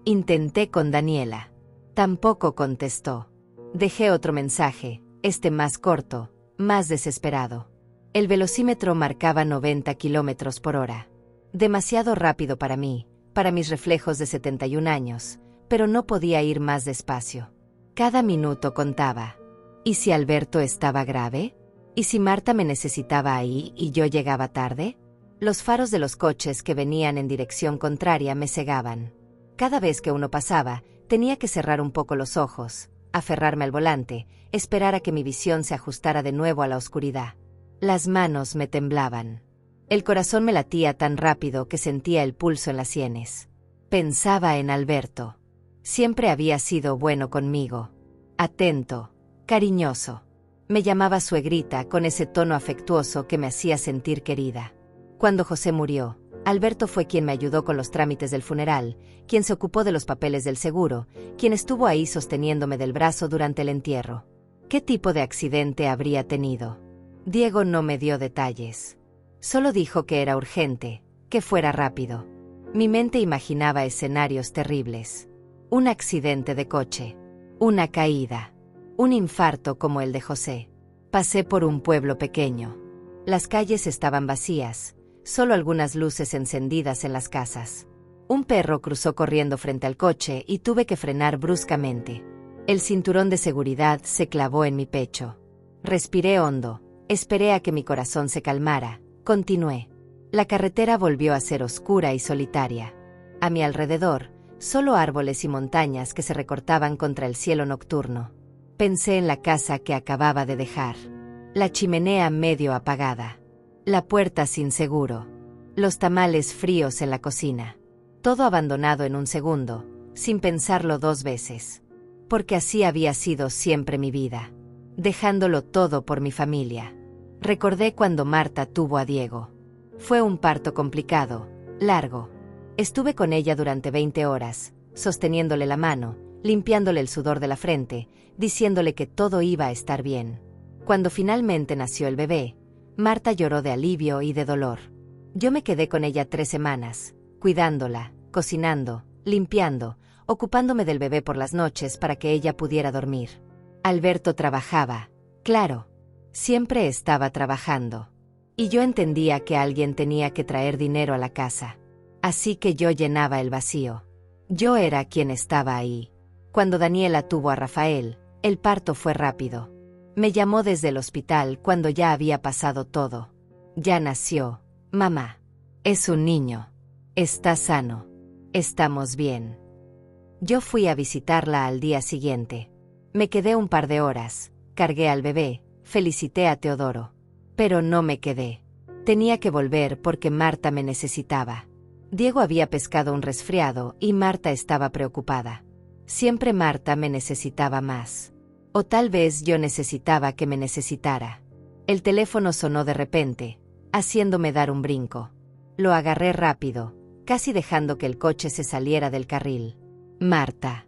Intenté con Daniela. Tampoco contestó. Dejé otro mensaje, más corto, más desesperado. El velocímetro marcaba 90 kilómetros por hora. Demasiado rápido para mí, para mis reflejos de 71 años, pero no podía ir más despacio. Cada minuto contaba. ¿Y si Alberto estaba grave? ¿Y si Marta me necesitaba ahí y yo llegaba tarde? Los faros de los coches que venían en dirección contraria me cegaban. Cada vez que uno pasaba, tenía que cerrar un poco los ojos, aferrarme al volante, esperar a que mi visión se ajustara de nuevo a la oscuridad. Las manos me temblaban. El corazón me latía tan rápido que sentía el pulso en las sienes. Pensaba en Alberto. Siempre había sido bueno conmigo. Atento, cariñoso. Me llamaba suegrita con ese tono afectuoso que me hacía sentir querida. Cuando José murió, Alberto fue quien me ayudó con los trámites del funeral, quien se ocupó de los papeles del seguro, quien estuvo ahí sosteniéndome del brazo durante el entierro. ¿Qué tipo de accidente habría tenido? Diego no me dio detalles. Solo dijo que era urgente, que fuera rápido. Mi mente imaginaba escenarios terribles. Un accidente de coche. Una caída. Un infarto como el de José. Pasé por un pueblo pequeño. Las calles estaban vacías, solo algunas luces encendidas en las casas. Un perro cruzó corriendo frente al coche y tuve que frenar bruscamente. El cinturón de seguridad se clavó en mi pecho. Respiré hondo, esperé a que mi corazón se calmara. Continué. La carretera volvió a ser oscura y solitaria. A mi alrededor, solo árboles y montañas que se recortaban contra el cielo nocturno. Pensé en la casa que acababa de dejar. La chimenea medio apagada. La puerta sin seguro. Los tamales fríos en la cocina. Todo abandonado en un segundo, sin pensarlo 2 veces. Porque así había sido siempre mi vida. Dejándolo todo por mi familia. Recordé cuando Marta tuvo a Diego. Fue un parto complicado, largo. Estuve con ella durante 20 horas, sosteniéndole la mano, limpiándole el sudor de la frente, diciéndole que todo iba a estar bien. Cuando finalmente nació el bebé, Marta lloró de alivio y de dolor. Yo me quedé con ella 3 semanas, cuidándola, cocinando, limpiando, ocupándome del bebé por las noches para que ella pudiera dormir. Alberto trabajaba, claro. Siempre estaba trabajando. Y yo entendía que alguien tenía que traer dinero a la casa. Así que yo llenaba el vacío. Yo era quien estaba ahí. Cuando Daniela tuvo a Rafael, el parto fue rápido. Me llamó desde el hospital cuando ya había pasado todo. Ya nació, mamá. Es un niño. Está sano. Estamos bien. Yo fui a visitarla al día siguiente. Me quedé un par de horas, cargué al bebé, felicité a Teodoro. Pero no me quedé. Tenía que volver porque Marta me necesitaba. Diego había pescado un resfriado y Marta estaba preocupada. Siempre Marta me necesitaba más. O tal vez yo necesitaba que me necesitara. El teléfono sonó de repente, haciéndome dar un brinco. Lo agarré rápido, casi dejando que el coche se saliera del carril. Marta.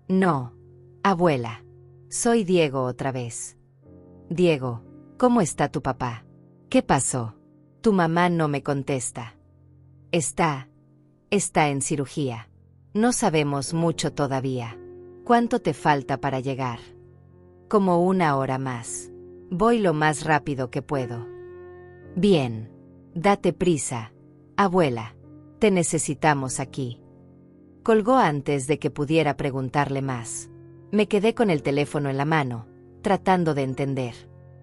No, abuela. Soy Diego otra vez. Diego, ¿cómo está tu papá? ¿Qué pasó? Tu mamá no me contesta. Está en cirugía. No sabemos mucho todavía. ¿Cuánto te falta para llegar? Como 1 hora más. Voy lo más rápido que puedo. Bien. Date prisa, abuela. Te necesitamos aquí. Colgó antes de que pudiera preguntarle más. Me quedé con el teléfono en la mano, tratando de entender.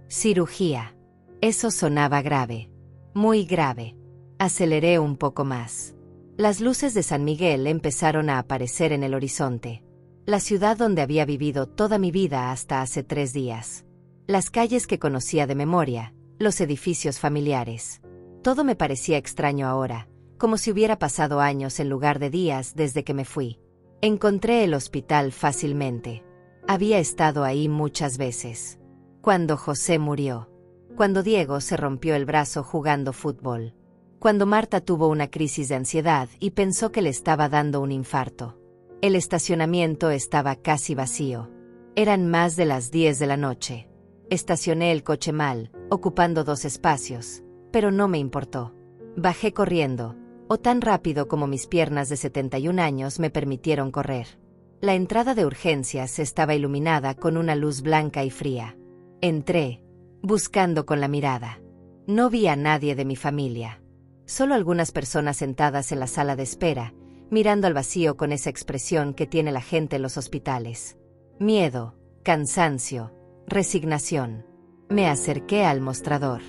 Cirugía. Eso sonaba grave. Muy grave. Aceleré un poco más. Las luces de San Miguel empezaron a aparecer en el horizonte. La ciudad donde había vivido toda mi vida hasta hace 3 días. Las calles que conocía de memoria, los edificios familiares. Todo me parecía extraño ahora, como si hubiera pasado años en lugar de días desde que me fui. Encontré el hospital fácilmente. Había estado ahí muchas veces. Cuando José murió. Cuando Diego se rompió el brazo jugando fútbol. Cuando Marta tuvo una crisis de ansiedad y pensó que le estaba dando un infarto. El estacionamiento estaba casi vacío. Eran más de las 10 de la noche. Estacioné el coche mal, ocupando 2 espacios, pero no me importó. Bajé corriendo, o tan rápido como mis piernas de 71 años me permitieron correr. La entrada de urgencias estaba iluminada con una luz blanca y fría. Entré, buscando con la mirada. No vi a nadie de mi familia. Solo algunas personas sentadas en la sala de espera, mirando al vacío con esa expresión que tiene la gente en los hospitales. Miedo, cansancio, resignación. Me acerqué al mostrador.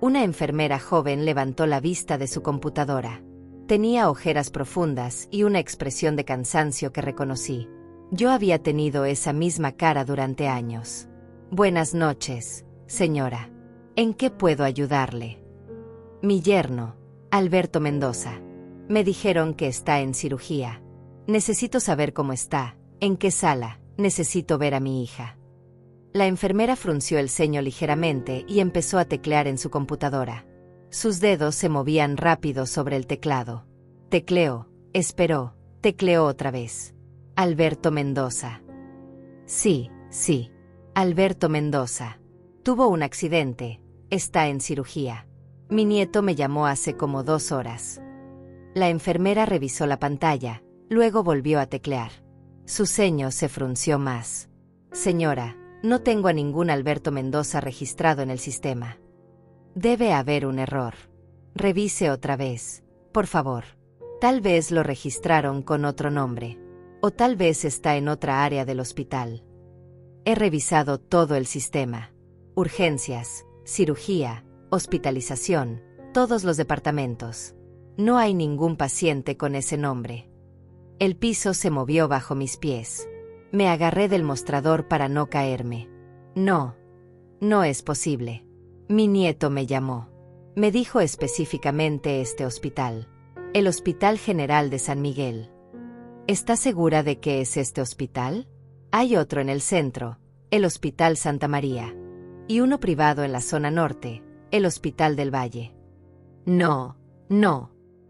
Una enfermera joven levantó la vista de su computadora. Tenía ojeras profundas y una expresión de cansancio que reconocí. Yo había tenido esa misma cara durante años. Buenas noches, señora. ¿En qué puedo ayudarle? Mi yerno, Alberto Mendoza. Me dijeron que está en cirugía. Necesito saber cómo está, en qué sala, necesito ver a mi hija. La enfermera frunció el ceño ligeramente y empezó a teclear en su computadora. Sus dedos se movían rápido sobre el teclado. Tecleó, esperó, tecleó otra vez. Alberto Mendoza. Sí. Alberto Mendoza. Tuvo un accidente, está en cirugía. Mi nieto me llamó hace como 2 horas. La enfermera revisó la pantalla, luego volvió a teclear. Su ceño se frunció más. Señora, no tengo a ningún Alberto Mendoza registrado en el sistema. Debe haber un error. Revise otra vez, por favor. Tal vez lo registraron con otro nombre. O tal vez está en otra área del hospital. He revisado todo el sistema. Urgencias, cirugía, hospitalización, todos los departamentos. No hay ningún paciente con ese nombre. El piso se movió bajo mis pies. Me agarré del mostrador para no caerme. No es posible. Mi nieto me llamó. Me dijo específicamente este hospital. El Hospital General de San Miguel. ¿Está segura de que es este hospital? Hay otro en el centro, el Hospital Santa María. Y uno privado en la zona norte, el Hospital del Valle. No,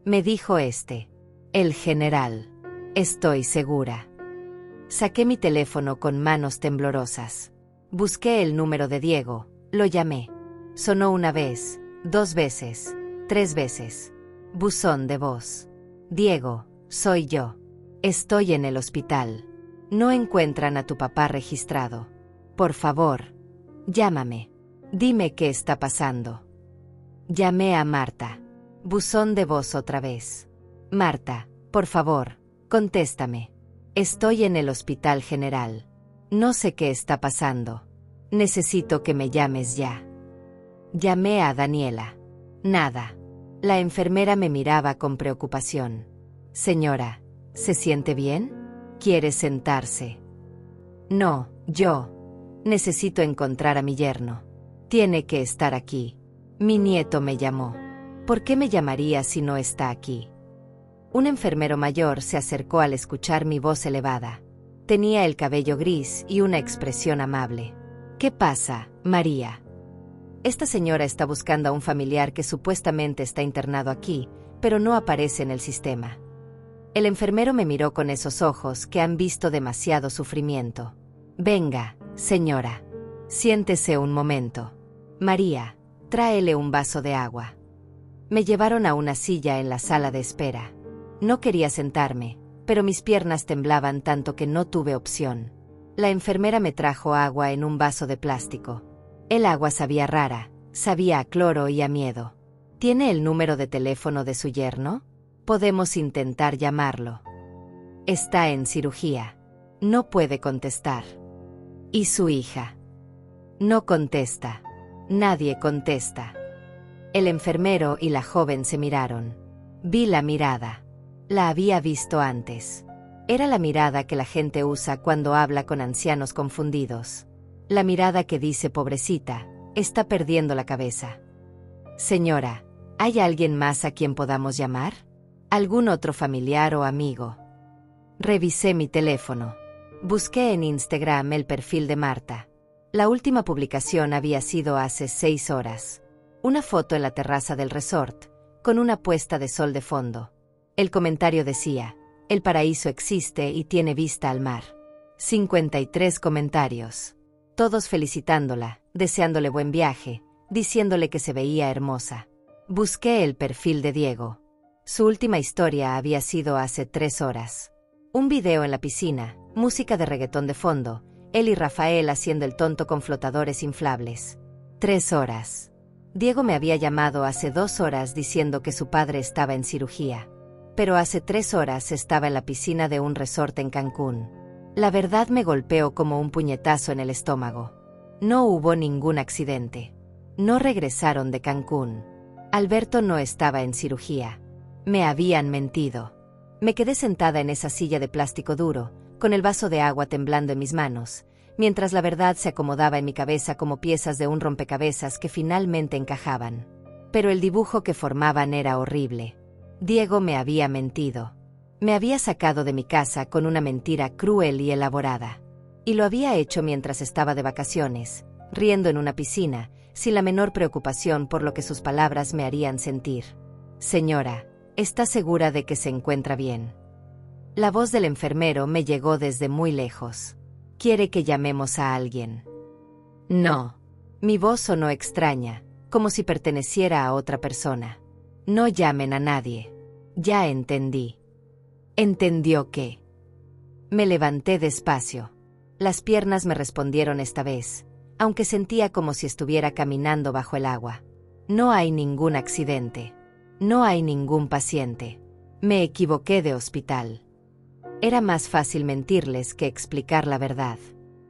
me dijo el general. Estoy segura. Saqué mi teléfono con manos temblorosas. Busqué el número de Diego, lo llamé. Sonó 1 vez, 2 veces, 3 veces. Buzón de voz. Diego, soy yo. Estoy en el hospital. No encuentran a tu papá registrado. Por favor, llámame. Dime qué está pasando. Llamé a Marta. Buzón de voz otra vez. Marta, por favor, contéstame. Estoy en el Hospital General. No sé qué está pasando. Necesito que me llames ya. Llamé a Daniela. Nada. La enfermera me miraba con preocupación. Señora, ¿se siente bien? ¿Quiere sentarse? No, yo. Necesito encontrar a mi yerno. Tiene que estar aquí. Mi nieto me llamó. ¿Por qué me llamaría si no está aquí? Un enfermero mayor se acercó al escuchar mi voz elevada. Tenía el cabello gris y una expresión amable. ¿Qué pasa, María? Esta señora está buscando a un familiar que supuestamente está internado aquí, pero no aparece en el sistema. El enfermero me miró con esos ojos que han visto demasiado sufrimiento. Venga, señora. Siéntese un momento. María, tráele un vaso de agua. Me llevaron a una silla en la sala de espera. No quería sentarme, pero mis piernas temblaban tanto que no tuve opción. La enfermera me trajo agua en un vaso de plástico. El agua sabía rara, sabía a cloro y a miedo. ¿Tiene el número de teléfono de su yerno? Podemos intentar llamarlo. Está en cirugía. No puede contestar. ¿Y su hija? No contesta. Nadie contesta. El enfermero y la joven se miraron. Vi la mirada. La había visto antes. Era la mirada que la gente usa cuando habla con ancianos confundidos. La mirada que dice pobrecita, está perdiendo la cabeza. Señora, ¿hay alguien más a quien podamos llamar? ¿Algún otro familiar o amigo? Revisé mi teléfono. Busqué en Instagram el perfil de Marta. La última publicación había sido hace 6 horas. Una foto en la terraza del resort, con una puesta de sol de fondo. El comentario decía, el paraíso existe y tiene vista al mar. 53 comentarios. Todos felicitándola, deseándole buen viaje, diciéndole que se veía hermosa. Busqué el perfil de Diego. Su última historia había sido hace 3 horas. Un video en la piscina, música de reggaetón de fondo, él y Rafael haciendo el tonto con flotadores inflables. 3 horas. Diego me había llamado hace 2 horas diciendo que su padre estaba en cirugía. Pero hace 3 horas estaba en la piscina de un resort en Cancún. La verdad me golpeó como un puñetazo en el estómago. No hubo ningún accidente. No regresaron de Cancún. Alberto no estaba en cirugía. Me habían mentido. Me quedé sentada en esa silla de plástico duro, con el vaso de agua temblando en mis manos, mientras la verdad se acomodaba en mi cabeza como piezas de un rompecabezas que finalmente encajaban. Pero el dibujo que formaban era horrible. Diego me había mentido. Me había sacado de mi casa con una mentira cruel y elaborada. Y lo había hecho mientras estaba de vacaciones, riendo en una piscina, sin la menor preocupación por lo que sus palabras me harían sentir. Señora, ¿está segura de que se encuentra bien? La voz del enfermero me llegó desde muy lejos. ¿Quiere que llamemos a alguien? No. Mi voz sonó extraña, como si perteneciera a otra persona. No llamen a nadie. Ya entendí. ¿Entendió qué? Me levanté despacio. Las piernas me respondieron esta vez, aunque sentía como si estuviera caminando bajo el agua. No hay ningún accidente. No hay ningún paciente. Me equivoqué de hospital. Era más fácil mentirles que explicar la verdad.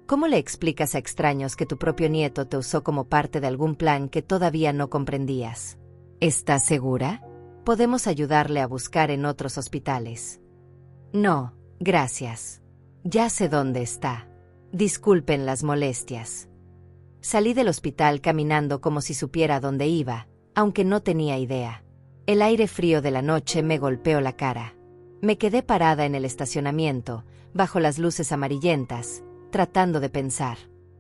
¿Cómo le explicas a extraños que tu propio nieto te usó como parte de algún plan que todavía no comprendías? ¿Estás segura? Podemos ayudarle a buscar en otros hospitales. No, gracias. Ya sé dónde está. Disculpen las molestias. Salí del hospital caminando como si supiera dónde iba, aunque no tenía idea. El aire frío de la noche me golpeó la cara. Me quedé parada en el estacionamiento, bajo las luces amarillentas, tratando de pensar.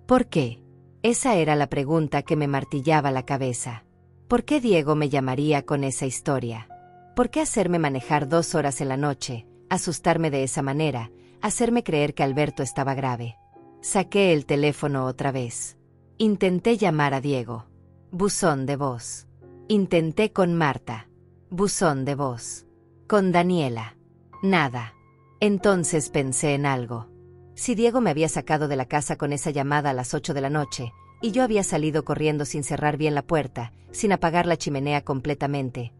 ¿Por qué? Esa era la pregunta que me martillaba la cabeza. ¿Por qué Diego me llamaría con esa historia? ¿Por qué hacerme manejar 2 horas en la noche, asustarme de esa manera, hacerme creer que Alberto estaba grave? Saqué el teléfono otra vez. Intenté llamar a Diego. Buzón de voz. Intenté con Marta. Buzón de voz. Con Daniela. Nada. Entonces pensé en algo. Si Diego me había sacado de la casa con esa llamada a las 8 de la noche, y yo había salido corriendo sin cerrar bien la puerta, sin apagar la chimenea completamente,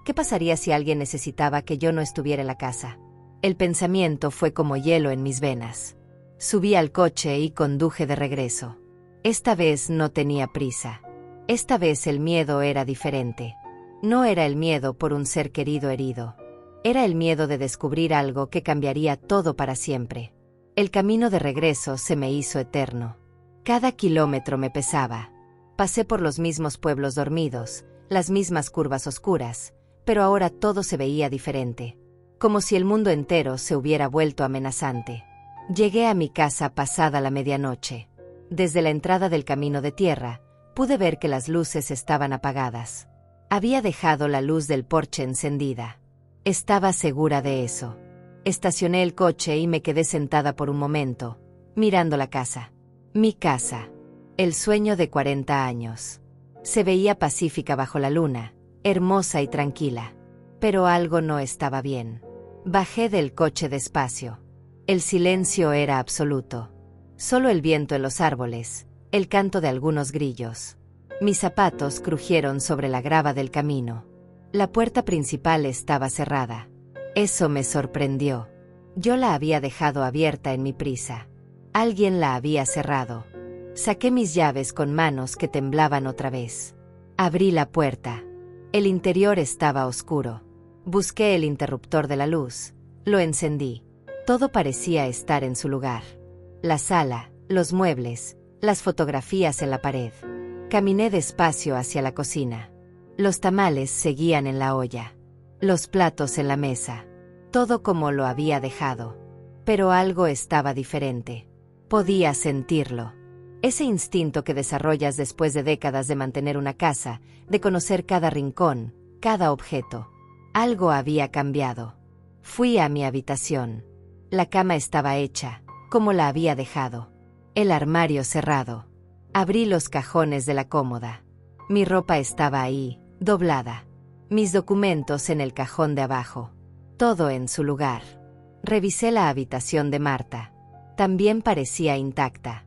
¿qué pasaría si alguien necesitaba que yo no estuviera en la casa? El pensamiento fue como hielo en mis venas. Subí al coche y conduje de regreso. Esta vez no tenía prisa. Esta vez el miedo era diferente. No era el miedo por un ser querido herido. Era el miedo de descubrir algo que cambiaría todo para siempre. El camino de regreso se me hizo eterno. Cada kilómetro me pesaba. Pasé por los mismos pueblos dormidos, las mismas curvas oscuras, pero ahora todo se veía diferente. Como si el mundo entero se hubiera vuelto amenazante. Llegué a mi casa pasada la medianoche. Desde la entrada del camino de tierra, pude ver que las luces estaban apagadas. Había dejado la luz del porche encendida. Estaba segura de eso. Estacioné el coche y me quedé sentada por un momento, mirando la casa. Mi casa. El sueño de 40 años. Se veía pacífica bajo la luna, hermosa y tranquila. Pero algo no estaba bien. Bajé del coche despacio. El silencio era absoluto. Solo el viento en los árboles, el canto de algunos grillos. Mis zapatos crujieron sobre la grava del camino. La puerta principal estaba cerrada. Eso me sorprendió. Yo la había dejado abierta en mi prisa. Alguien la había cerrado. Saqué mis llaves con manos que temblaban otra vez. Abrí la puerta. El interior estaba oscuro. Busqué el interruptor de la luz. Lo encendí. Todo parecía estar en su lugar. La sala, los muebles, las fotografías en la pared. Caminé despacio hacia la cocina. Los tamales seguían en la olla. Los platos en la mesa. Todo como lo había dejado. Pero algo estaba diferente. Podía sentirlo. Ese instinto que desarrollas después de décadas de mantener una casa, de conocer cada rincón, cada objeto. Algo había cambiado. Fui a mi habitación. La cama estaba hecha, como la había dejado. El armario cerrado. Abrí los cajones de la cómoda. Mi ropa estaba ahí, doblada. Mis documentos en el cajón de abajo. Todo en su lugar. Revisé la habitación de Marta. También parecía intacta.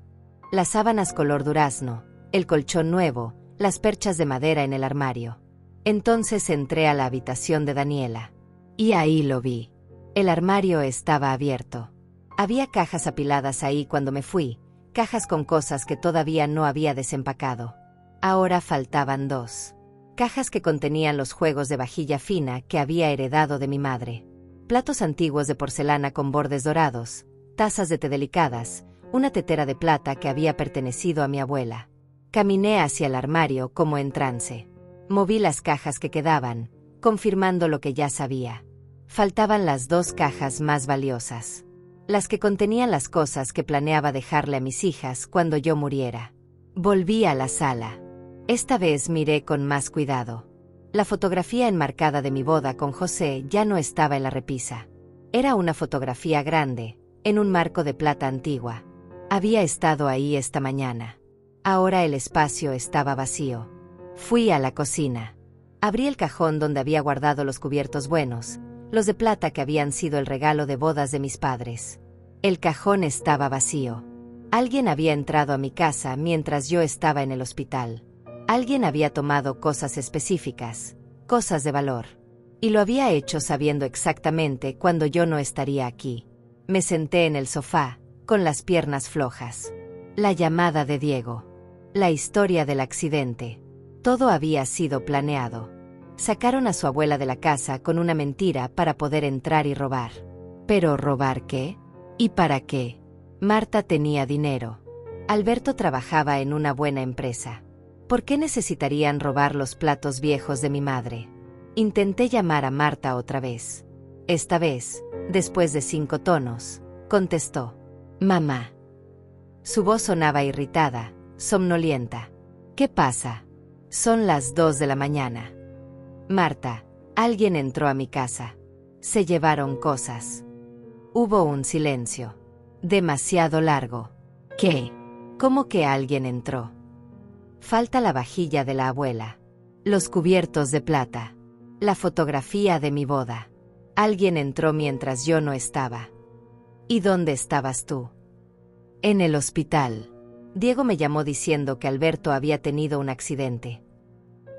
Las sábanas color durazno, el colchón nuevo, las perchas de madera en el armario. Entonces entré a la habitación de Daniela. Y ahí lo vi. El armario estaba abierto. Había cajas apiladas ahí cuando me fui, cajas con cosas que todavía no había desempacado. Ahora faltaban 2. Cajas que contenían los juegos de vajilla fina que había heredado de mi madre. Platos antiguos de porcelana con bordes dorados, tazas de té delicadas, una tetera de plata que había pertenecido a mi abuela. Caminé hacia el armario como en trance. Moví las cajas que quedaban, confirmando lo que ya sabía. Faltaban las 2 cajas más valiosas. Las que contenían las cosas que planeaba dejarle a mis hijas cuando yo muriera. Volví a la sala. Esta vez miré con más cuidado. La fotografía enmarcada de mi boda con José ya no estaba en la repisa. Era una fotografía grande, en un marco de plata antigua. Había estado ahí esta mañana. Ahora el espacio estaba vacío. Fui a la cocina. Abrí el cajón donde había guardado los cubiertos buenos, los de plata que habían sido el regalo de bodas de mis padres. El cajón estaba vacío. Alguien había entrado a mi casa mientras yo estaba en el hospital. Alguien había tomado cosas específicas, cosas de valor. Y lo había hecho sabiendo exactamente cuándo yo no estaría aquí. Me senté en el sofá, con las piernas flojas. La llamada de Diego. La historia del accidente. Todo había sido planeado. Sacaron a su abuela de la casa con una mentira para poder entrar y robar. ¿Pero robar qué? ¿Y para qué? Marta tenía dinero. Alberto trabajaba en una buena empresa. ¿Por qué necesitarían robar los platos viejos de mi madre? Intenté llamar a Marta otra vez. Esta vez, después de 5 tonos, contestó. Mamá. Su voz sonaba irritada, somnolienta. ¿Qué pasa? Son las 2 de la mañana. Marta, alguien entró a mi casa. Se llevaron cosas. Hubo un silencio. Demasiado largo. ¿Qué? ¿Cómo que alguien entró? Falta la vajilla de la abuela. Los cubiertos de plata. La fotografía de mi boda. Alguien entró mientras yo no estaba. ¿Y dónde estabas tú? En el hospital. Diego me llamó diciendo que Alberto había tenido un accidente.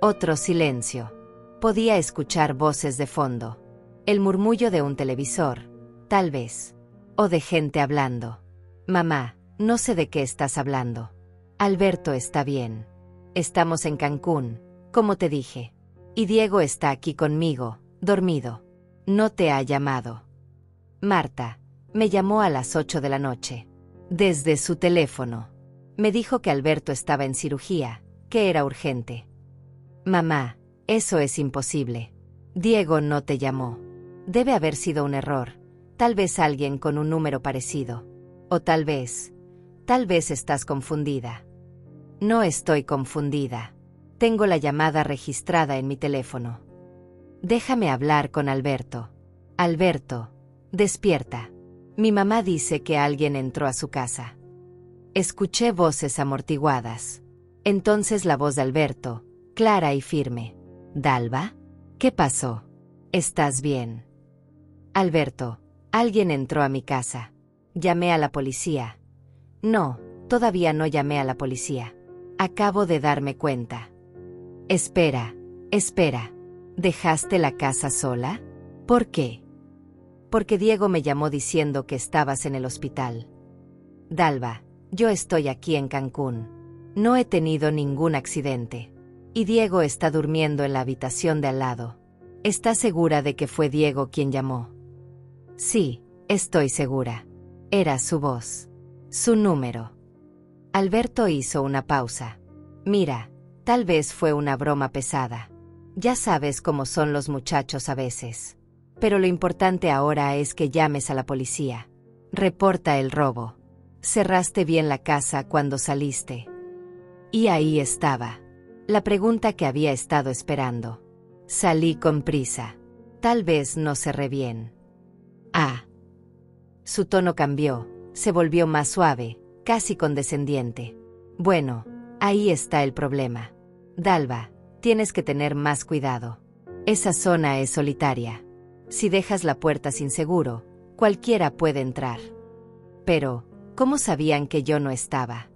Otro silencio. Podía escuchar voces de fondo. El murmullo de un televisor, tal vez. O de gente hablando. Mamá, no sé de qué estás hablando. Alberto está bien. Estamos en Cancún, como te dije. Y Diego está aquí conmigo, dormido. No te ha llamado. Marta me llamó a las 8 de la noche. Desde su teléfono. Me dijo que Alberto estaba en cirugía, que era urgente. Mamá, eso es imposible. Diego no te llamó. Debe haber sido un error. Tal vez alguien con un número parecido. O tal vez estás confundida. No estoy confundida. Tengo la llamada registrada en mi teléfono. Déjame hablar con Alberto. Alberto, despierta. Mi mamá dice que alguien entró a su casa. Escuché voces amortiguadas. Entonces la voz de Alberto, clara y firme. ¿Dalva? ¿Qué pasó? ¿Estás bien? Alberto, alguien entró a mi casa. Llamé a la policía. No, todavía no llamé a la policía. Acabo de darme cuenta. Espera. ¿Dejaste la casa sola? ¿Por qué? Porque Diego me llamó diciendo que estabas en el hospital. Dalva, yo estoy aquí en Cancún. No he tenido ningún accidente. Y Diego está durmiendo en la habitación de al lado. ¿Estás segura de que fue Diego quien llamó? Sí, estoy segura. Era su voz. Su número. Alberto hizo una pausa. Mira, tal vez fue una broma pesada. Ya sabes cómo son los muchachos a veces. Pero lo importante ahora es que llames a la policía. Reporta el robo. Cerraste bien la casa cuando saliste. Y ahí estaba. La pregunta que había estado esperando. Salí con prisa. Tal vez no cerré bien. Ah. Su tono cambió, se volvió más suave, casi condescendiente. Bueno, ahí está el problema. Dalva, tienes que tener más cuidado. Esa zona es solitaria. Si dejas la puerta sin seguro, cualquiera puede entrar. Pero, ¿cómo sabían que yo no estaba?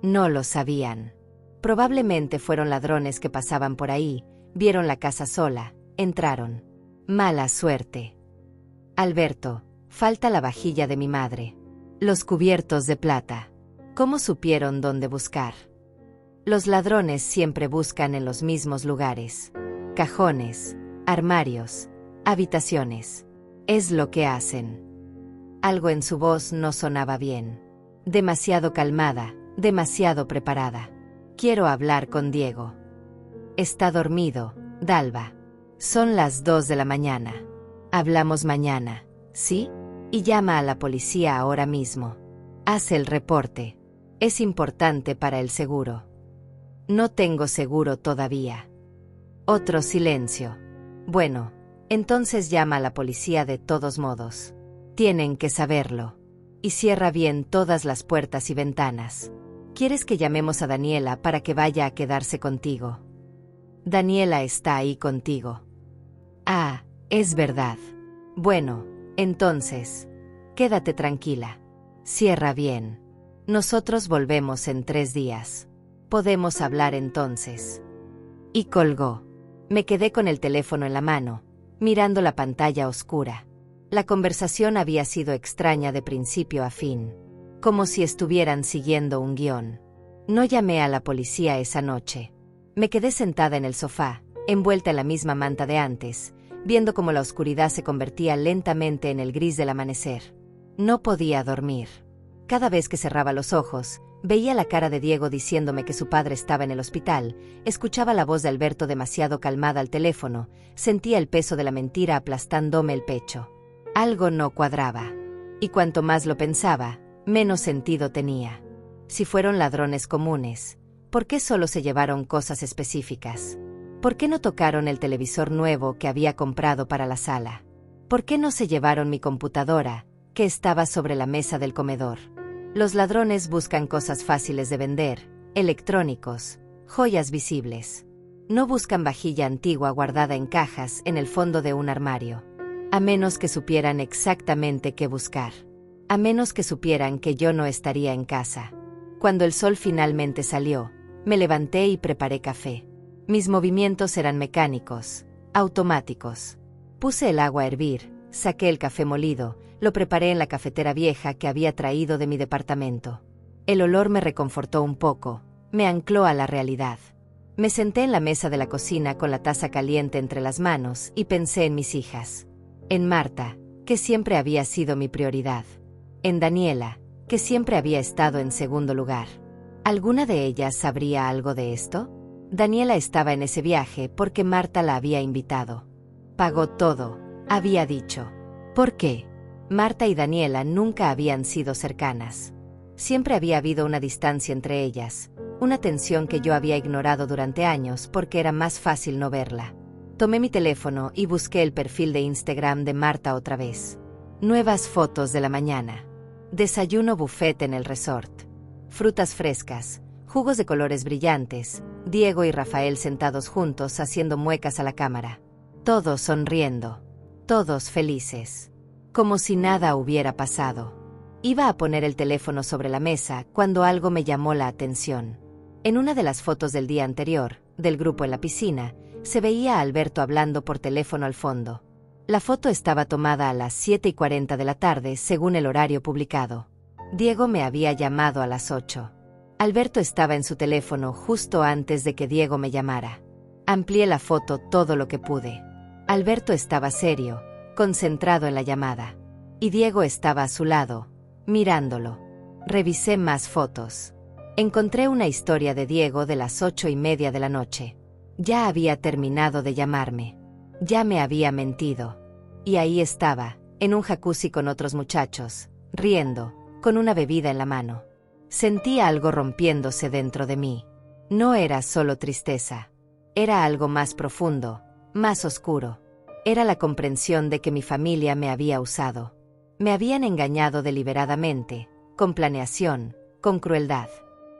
No lo sabían. Probablemente fueron ladrones que pasaban por ahí, vieron la casa sola, entraron. Mala suerte. Alberto, falta la vajilla de mi madre. Los cubiertos de plata. ¿Cómo supieron dónde buscar? Los ladrones siempre buscan en los mismos lugares. Cajones, armarios, habitaciones. Es lo que hacen. Algo en su voz no sonaba bien. Demasiado calmada, demasiado preparada. Quiero hablar con Diego. Está dormido, Dalva. Son las 2 de la mañana. Hablamos mañana, ¿sí? Y llama a la policía ahora mismo. Haz el reporte. Es importante para el seguro. No tengo seguro todavía. Otro silencio. Bueno, entonces llama a la policía de todos modos. Tienen que saberlo. Y cierra bien todas las puertas y ventanas. ¿Quieres que llamemos a Daniela para que vaya a quedarse contigo? Daniela está ahí contigo. Ah, es verdad. Bueno, entonces, quédate tranquila. Cierra bien. Nosotros volvemos en 3 días. Podemos hablar entonces. Y colgó. Me quedé con el teléfono en la mano, mirando la pantalla oscura. La conversación había sido extraña de principio a fin, como si estuvieran siguiendo un guión. No llamé a la policía esa noche. Me quedé sentada en el sofá, envuelta en la misma manta de antes, viendo cómo la oscuridad se convertía lentamente en el gris del amanecer. No podía dormir. Cada vez que cerraba los ojos, veía la cara de Diego diciéndome que su padre estaba en el hospital, escuchaba la voz de Alberto demasiado calmada al teléfono, sentía el peso de la mentira aplastándome el pecho. Algo no cuadraba. Y cuanto más lo pensaba, menos sentido tenía. Si fueron ladrones comunes, ¿por qué solo se llevaron cosas específicas? ¿Por qué no tocaron el televisor nuevo que había comprado para la sala? ¿Por qué no se llevaron mi computadora, que estaba sobre la mesa del comedor? Los ladrones buscan cosas fáciles de vender, electrónicos, joyas visibles. No buscan vajilla antigua guardada en cajas en el fondo de un armario. A menos que supieran exactamente qué buscar. A menos que supieran que yo no estaría en casa. Cuando el sol finalmente salió, me levanté y preparé café. Mis movimientos eran mecánicos, automáticos. Puse el agua a hervir, saqué el café molido, lo preparé en la cafetera vieja que había traído de mi departamento. El olor me reconfortó un poco, me ancló a la realidad. Me senté en la mesa de la cocina con la taza caliente entre las manos y pensé en mis hijas. En Marta, que siempre había sido mi prioridad. En Daniela, que siempre había estado en segundo lugar. ¿Alguna de ellas sabría algo de esto? Daniela estaba en ese viaje porque Marta la había invitado. Pagó todo, había dicho. ¿Por qué? Marta y Daniela nunca habían sido cercanas. Siempre había habido una distancia entre ellas, una tensión que yo había ignorado durante años porque era más fácil no verla. Tomé mi teléfono y busqué el perfil de Instagram de Marta otra vez. Nuevas fotos de la mañana. Desayuno buffet en el resort. Frutas frescas, jugos de colores brillantes, Diego y Rafael sentados juntos haciendo muecas a la cámara. Todos sonriendo. Todos felices. Como si nada hubiera pasado. Iba a poner el teléfono sobre la mesa cuando algo me llamó la atención. En una de las fotos del día anterior, del grupo en la piscina, se veía a Alberto hablando por teléfono al fondo. La foto estaba tomada a las 7:40 de la tarde según el horario publicado. Diego me había llamado a las 8. Alberto estaba en su teléfono justo antes de que Diego me llamara. Amplié la foto todo lo que pude. Alberto estaba serio, concentrado en la llamada. Y Diego estaba a su lado, mirándolo. Revisé más fotos. Encontré una historia de Diego de las 8:30 de la noche. Ya había terminado de llamarme. Ya me había mentido. Y ahí estaba, en un jacuzzi con otros muchachos, riendo, con una bebida en la mano. Sentí algo rompiéndose dentro de mí. No era solo tristeza. Era algo más profundo, más oscuro. Era la comprensión de que mi familia me había usado. Me habían engañado deliberadamente, con planeación, con crueldad.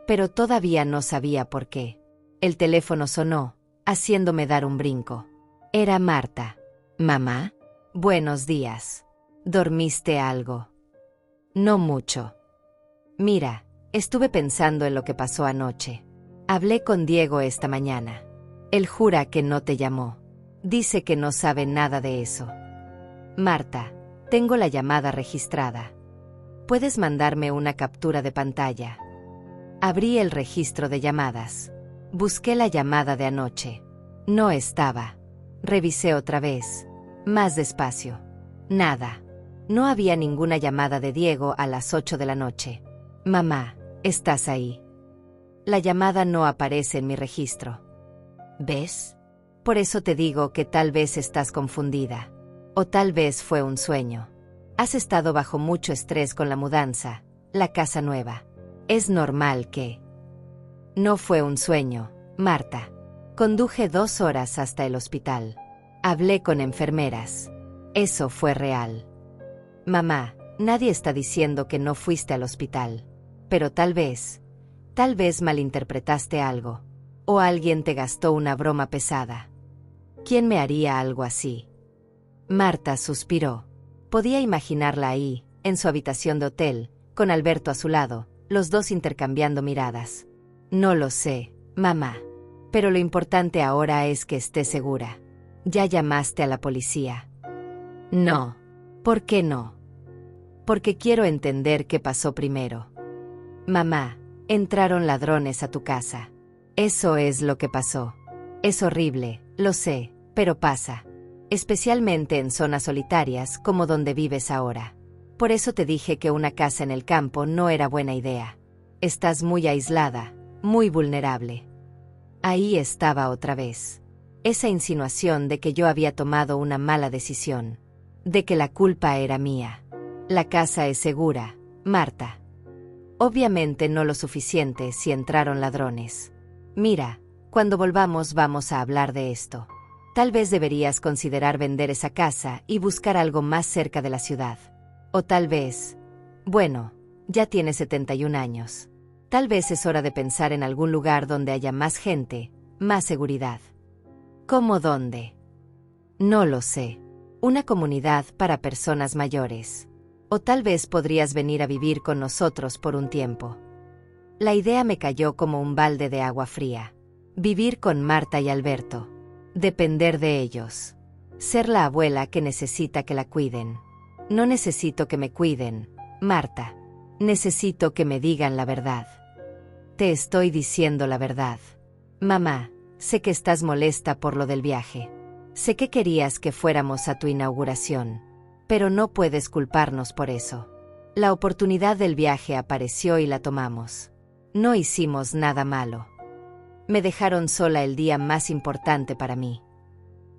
Pero todavía no sabía por qué. El teléfono sonó, haciéndome dar un brinco. Era Marta. ¿Mamá? Buenos días. ¿Dormiste algo? No mucho. Mira, estuve pensando en lo que pasó anoche. Hablé con Diego esta mañana. Él jura que no te llamó. Dice que no sabe nada de eso. Marta, tengo la llamada registrada. ¿Puedes mandarme una captura de pantalla? Abrí el registro de llamadas. Busqué la llamada de anoche. No estaba. Revisé otra vez. Más despacio. Nada. No había ninguna llamada de Diego a las 8 de la noche. Mamá, ¿estás ahí? La llamada no aparece en mi registro. ¿Ves? Por eso te digo que tal vez estás confundida. O tal vez fue un sueño. Has estado bajo mucho estrés con la mudanza, la casa nueva. Es normal que... No fue un sueño, Marta. Conduje 2 horas hasta el hospital. Hablé con enfermeras. Eso fue real. Mamá, nadie está diciendo que no fuiste al hospital. Pero tal vez malinterpretaste algo. O alguien te gastó una broma pesada. ¿Quién me haría algo así? Marta suspiró. Podía imaginarla ahí, en su habitación de hotel, con Alberto a su lado, los dos intercambiando miradas. No lo sé, mamá. Pero lo importante ahora es que estés segura. ¿Ya llamaste a la policía? No. ¿Por qué no? Porque quiero entender qué pasó primero. Mamá, entraron ladrones a tu casa. Eso es lo que pasó. Es horrible, lo sé, pero pasa. Especialmente en zonas solitarias como donde vives ahora. Por eso te dije que una casa en el campo no era buena idea. Estás muy aislada, muy vulnerable. Ahí estaba otra vez. Esa insinuación de que yo había tomado una mala decisión. De que la culpa era mía. La casa es segura, Marta. Obviamente no lo suficiente si entraron ladrones. Mira, cuando volvamos vamos a hablar de esto. Tal vez deberías considerar vender esa casa y buscar algo más cerca de la ciudad. O tal vez... Bueno, ya tienes 71 años. Tal vez es hora de pensar en algún lugar donde haya más gente, más seguridad. ¿Cómo dónde? No lo sé. Una comunidad para personas mayores. O tal vez podrías venir a vivir con nosotros por un tiempo. La idea me cayó como un balde de agua fría. Vivir con Marta y Alberto. Depender de ellos. Ser la abuela que necesita que la cuiden. No necesito que me cuiden, Marta. Necesito que me digan la verdad. Te estoy diciendo la verdad. Mamá, sé que estás molesta por lo del viaje. Sé que querías que fuéramos a tu inauguración, pero no puedes culparnos por eso. La oportunidad del viaje apareció y la tomamos. No hicimos nada malo. Me dejaron sola el día más importante para mí.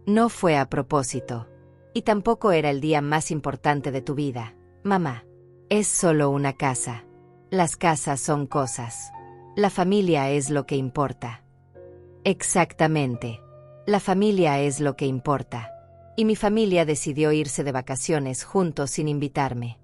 No fue a propósito. Y tampoco era el día más importante de tu vida, mamá. Es solo una casa. Las casas son cosas. La familia es lo que importa. Exactamente. La familia es lo que importa. Y mi familia decidió irse de vacaciones juntos sin invitarme.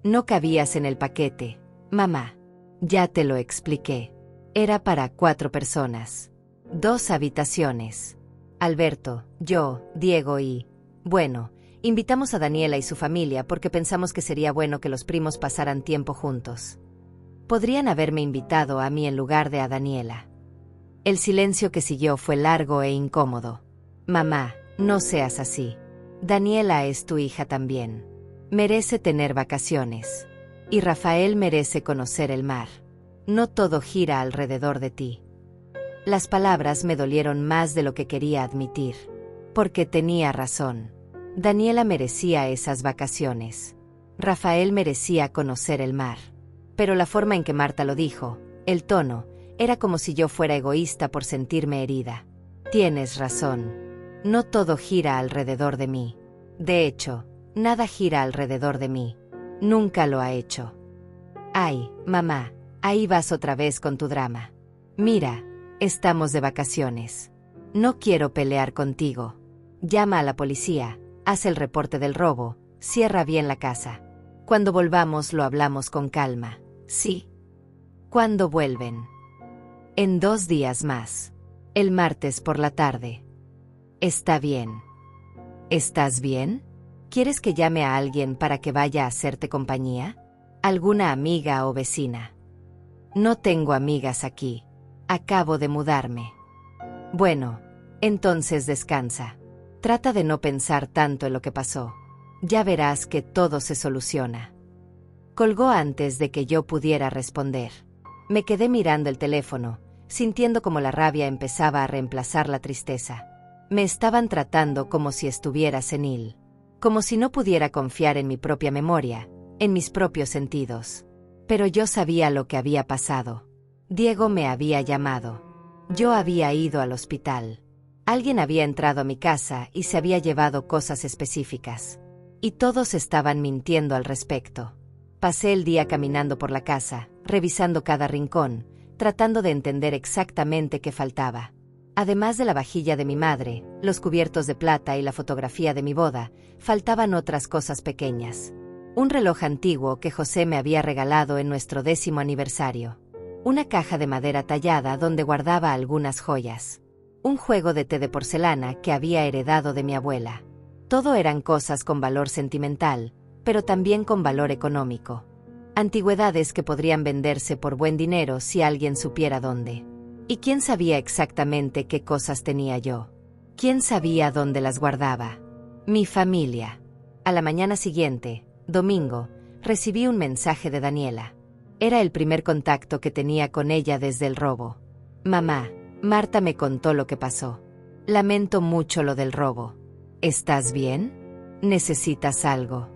No cabías en el paquete, mamá. Ya te lo expliqué. Era para 4 personas. 2 habitaciones. Alberto, yo, Diego y... Bueno, invitamos a Daniela y su familia porque pensamos que sería bueno que los primos pasaran tiempo juntos. Podrían haberme invitado a mí en lugar de a Daniela. El silencio que siguió fue largo e incómodo. Mamá, no seas así. Daniela es tu hija también. Merece tener vacaciones. Y Rafael merece conocer el mar. No todo gira alrededor de ti. Las palabras me dolieron más de lo que quería admitir. Porque tenía razón. Daniela merecía esas vacaciones. Rafael merecía conocer el mar. Pero la forma en que Marta lo dijo, el tono, era como si yo fuera egoísta por sentirme herida. Tienes razón. No todo gira alrededor de mí. De hecho, nada gira alrededor de mí. Nunca lo ha hecho. Ay, mamá, ahí vas otra vez con tu drama. Mira, estamos de vacaciones. No quiero pelear contigo. Llama a la policía, haz el reporte del robo, cierra bien la casa. Cuando volvamos lo hablamos con calma. ¿Sí? ¿Cuándo vuelven? En 2 días más. El martes por la tarde. Está bien. ¿Estás bien? ¿Quieres que llame a alguien para que vaya a hacerte compañía? ¿Alguna amiga o vecina? No tengo amigas aquí. Acabo de mudarme. Bueno, entonces descansa. Trata de no pensar tanto en lo que pasó. Ya verás que todo se soluciona. Colgó antes de que yo pudiera responder. Me quedé mirando el teléfono, sintiendo como la rabia empezaba a reemplazar la tristeza. Me estaban tratando como si estuviera senil. Como si no pudiera confiar en mi propia memoria, en mis propios sentidos. Pero yo sabía lo que había pasado. Diego me había llamado. Yo había ido al hospital. Alguien había entrado a mi casa y se había llevado cosas específicas. Y todos estaban mintiendo al respecto. Pasé el día caminando por la casa, revisando cada rincón, tratando de entender exactamente qué faltaba. Además de la vajilla de mi madre, los cubiertos de plata y la fotografía de mi boda, faltaban otras cosas pequeñas. Un reloj antiguo que José me había regalado en nuestro 10º aniversario. Una caja de madera tallada donde guardaba algunas joyas. Un juego de té de porcelana que había heredado de mi abuela. Todo eran cosas con valor sentimental, pero también con valor económico. Antigüedades que podrían venderse por buen dinero si alguien supiera dónde. ¿Y quién sabía exactamente qué cosas tenía yo? ¿Quién sabía dónde las guardaba? Mi familia. A la mañana siguiente, domingo, recibí un mensaje de Daniela. Era el primer contacto que tenía con ella desde el robo. Mamá, Marta me contó lo que pasó. Lamento mucho lo del robo. ¿Estás bien? ¿Necesitas algo?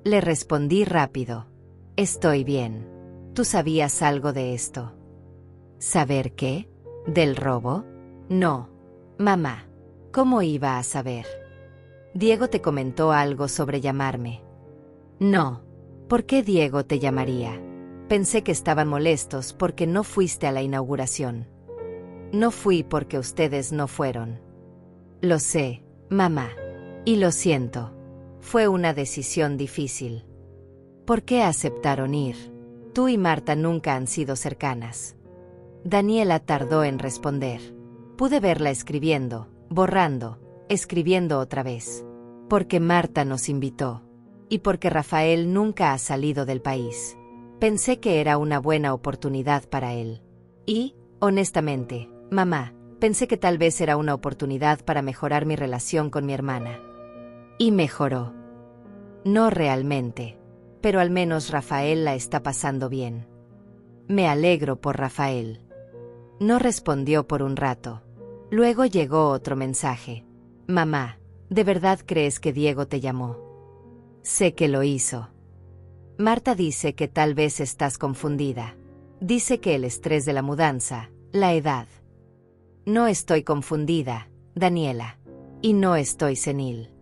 Le respondí rápido. Estoy bien. ¿Tú sabías algo de esto? ¿Saber qué? ¿Del robo? No. Mamá, ¿cómo iba a saber? Diego te comentó algo sobre llamarme. No. ¿Por qué Diego te llamaría? Pensé que estaban molestos porque no fuiste a la inauguración. No fui porque ustedes no fueron. Lo sé, mamá. Y lo siento. Fue una decisión difícil. ¿Por qué aceptaron ir? Tú y Marta nunca han sido cercanas. Daniela tardó en responder. Pude verla escribiendo, borrando, escribiendo otra vez. Porque Marta nos invitó. Y porque Rafael nunca ha salido del país. Pensé que era una buena oportunidad para él. Y, honestamente, mamá, pensé que tal vez era una oportunidad para mejorar mi relación con mi hermana. Y mejoró. No realmente. Pero al menos Rafael la está pasando bien. Me alegro por Rafael. No respondió por un rato. Luego llegó otro mensaje. Mamá, ¿de verdad crees que Diego te llamó? Sé que lo hizo. Marta dice que tal vez estás confundida. Dice que el estrés de la mudanza, la edad. No estoy confundida, Daniela. Y no estoy senil.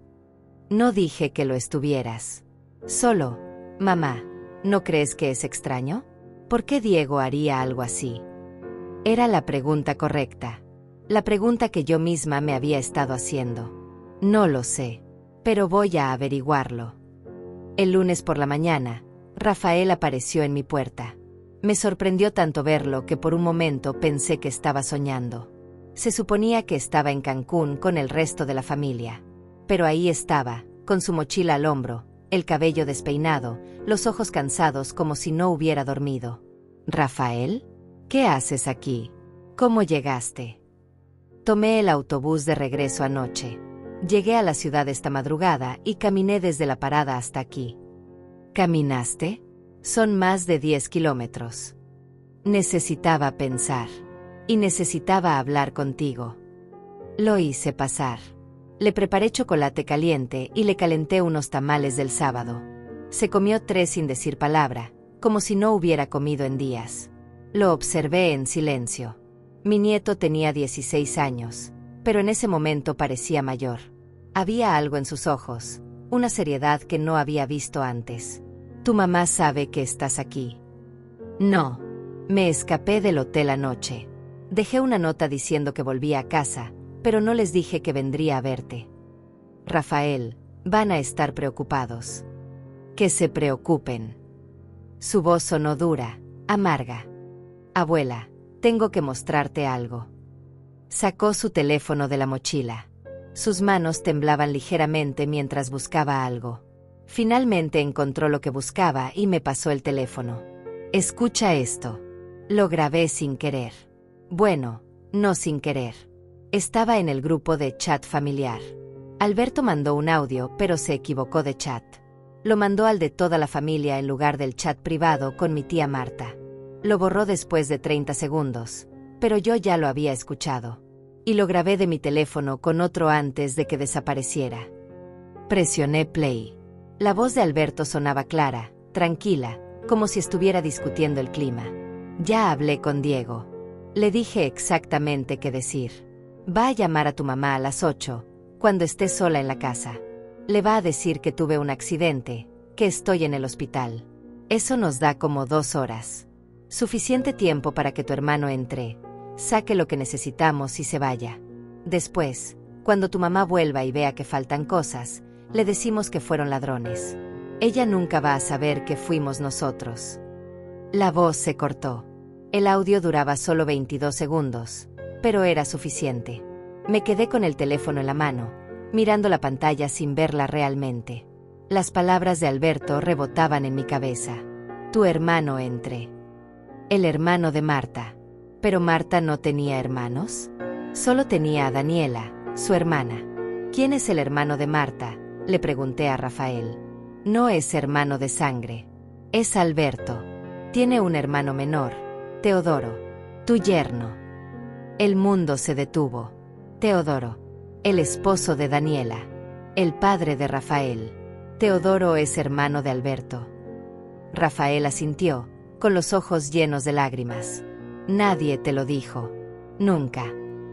No dije que lo estuvieras. Solo, mamá, ¿no crees que es extraño? ¿Por qué Diego haría algo así? Era la pregunta correcta. La pregunta que yo misma me había estado haciendo. No lo sé, pero voy a averiguarlo. El lunes por la mañana, Rafael apareció en mi puerta. Me sorprendió tanto verlo que por un momento pensé que estaba soñando. Se suponía que estaba en Cancún con el resto de la familia. Pero ahí estaba, con su mochila al hombro, el cabello despeinado, los ojos cansados como si no hubiera dormido. «¿Rafael? ¿Qué haces aquí? ¿Cómo llegaste?» Tomé el autobús de regreso anoche. Llegué a la ciudad esta madrugada y caminé desde la parada hasta aquí. ¿Caminaste? Son más de 10 kilómetros. Necesitaba pensar. Y necesitaba hablar contigo. Lo hice pasar. Le preparé chocolate caliente y le calenté unos tamales del sábado. Se comió 3 sin decir palabra, como si no hubiera comido en días. Lo observé en silencio. Mi nieto tenía 16 años, pero en ese momento parecía mayor. Había algo en sus ojos, una seriedad que no había visto antes. «¿Tu mamá sabe que estás aquí?» «No. Me escapé del hotel anoche. Dejé una nota diciendo que volvía a casa, pero no les dije que vendría a verte. Rafael, van a estar preocupados». «Que se preocupen». Su voz sonó dura, amarga. «Abuela, tengo que mostrarte algo». Sacó su teléfono de la mochila. Sus manos temblaban ligeramente mientras buscaba algo. Finalmente encontró lo que buscaba y me pasó el teléfono. «Escucha esto». Lo grabé sin querer. Bueno, no sin querer. Estaba en el grupo de chat familiar. Alberto mandó un audio, pero se equivocó de chat. Lo mandó al de toda la familia en lugar del chat privado con mi tía Marta. Lo borró después de 30 segundos, pero yo ya lo había escuchado. Y lo grabé de mi teléfono con otro antes de que desapareciera. Presioné play. La voz de Alberto sonaba clara, tranquila, como si estuviera discutiendo el clima. «Ya hablé con Diego. Le dije exactamente qué decir. Va a llamar a tu mamá a las 8, cuando esté sola en la casa. Le va a decir que tuve un accidente, que estoy en el hospital. Eso nos da como 2 horas. Suficiente tiempo para que tu hermano entre, saque lo que necesitamos y se vaya. Después, cuando tu mamá vuelva y vea que faltan cosas, le decimos que fueron ladrones. Ella nunca va a saber que fuimos nosotros». La voz se cortó. El audio duraba solo 22 segundos, pero era suficiente. Me quedé con el teléfono en la mano, mirando la pantalla sin verla realmente. Las palabras de Alberto rebotaban en mi cabeza. «Tu hermano entre». El hermano de Marta. ¿Pero Marta no tenía hermanos? Solo tenía a Daniela, su hermana. «¿Quién es el hermano de Marta?», le pregunté a Rafael. «No es hermano de sangre. Es Alberto. Tiene un hermano menor, Teodoro, tu yerno». El mundo se detuvo. Teodoro, el esposo de Daniela, el padre de Rafael. Teodoro es hermano de Alberto. Rafael asintió, con los ojos llenos de lágrimas. «Nadie te lo dijo. Nunca.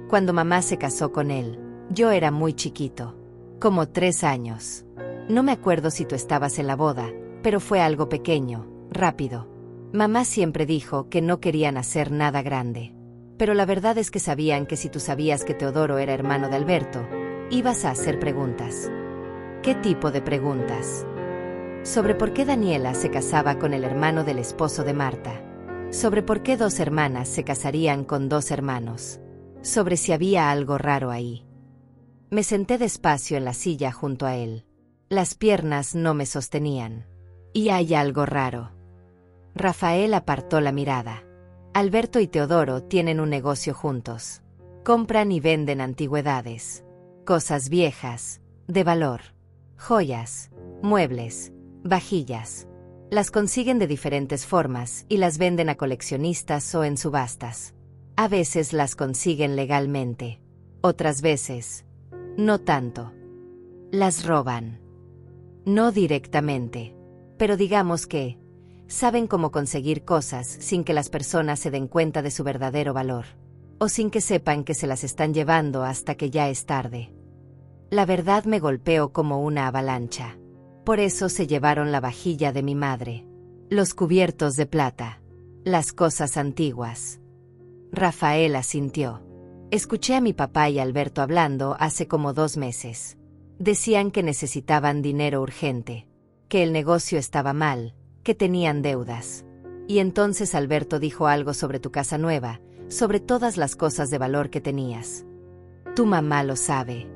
Cuando mamá se casó con él, yo era muy chiquito. Como 3 años. No me acuerdo si tú estabas en la boda, pero fue algo pequeño, rápido. Mamá siempre dijo que no querían hacer nada grande. Pero la verdad es que sabían que si tú sabías que Teodoro era hermano de Alberto, ibas a hacer preguntas». «¿Qué tipo de preguntas?» «Sobre por qué Daniela se casaba con el hermano del esposo de Marta. Sobre por qué 2 hermanas se casarían con 2 hermanos. Sobre si había algo raro ahí». Me senté despacio en la silla junto a él. Las piernas no me sostenían. «¿Y hay algo raro?». Rafael apartó la mirada. «Alberto y Teodoro tienen un negocio juntos. Compran y venden antigüedades. Cosas viejas, de valor. Joyas, muebles, vajillas. Las consiguen de diferentes formas y las venden a coleccionistas o en subastas. A veces las consiguen legalmente. Otras veces, no tanto. Las roban. No directamente, pero digamos que saben cómo conseguir cosas sin que las personas se den cuenta de su verdadero valor, o sin que sepan que se las están llevando hasta que ya es tarde. La verdad me golpeó como una avalancha. Por eso se llevaron la vajilla de mi madre, los cubiertos de plata, las cosas antiguas. Rafael asintió. Escuché a mi papá y Alberto hablando hace como 2 meses. Decían que necesitaban dinero urgente, que el negocio estaba mal, que tenían deudas. Y entonces Alberto dijo algo sobre tu casa nueva, sobre todas las cosas de valor que tenías. Tu mamá lo sabe.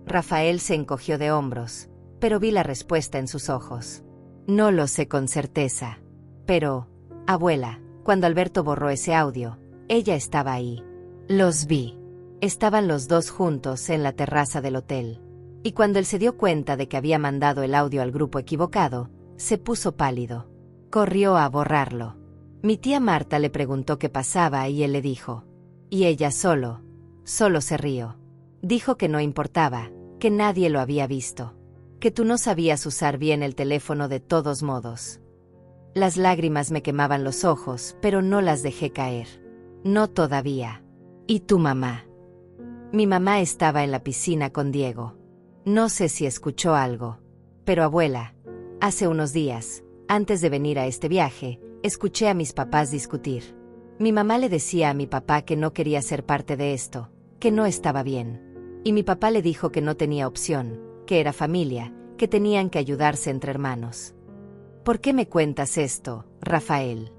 Rafael se encogió de hombros, pero vi la respuesta en sus ojos. No lo sé con certeza. Pero, abuela, cuando Alberto borró ese audio, ella estaba ahí. Los vi. Estaban los dos juntos en la terraza del hotel. Y cuando él se dio cuenta de que había mandado el audio al grupo equivocado, se puso pálido. Corrió a borrarlo. Mi tía Marta le preguntó qué pasaba y él le dijo. Y ella solo se rió. Dijo que no importaba, que nadie lo había visto. Que tú no sabías usar bien el teléfono de todos modos. Las lágrimas me quemaban los ojos, pero no las dejé caer. No todavía. ¿Y tu mamá? Mi mamá estaba en la piscina con Diego. No sé si escuchó algo. Pero abuela, hace unos días, antes de venir a este viaje, escuché a mis papás discutir. Mi mamá le decía a mi papá que no quería ser parte de esto, que no estaba bien. Y mi papá le dijo que no tenía opción, que era familia, que tenían que ayudarse entre hermanos. ¿Por qué me cuentas esto, Rafael?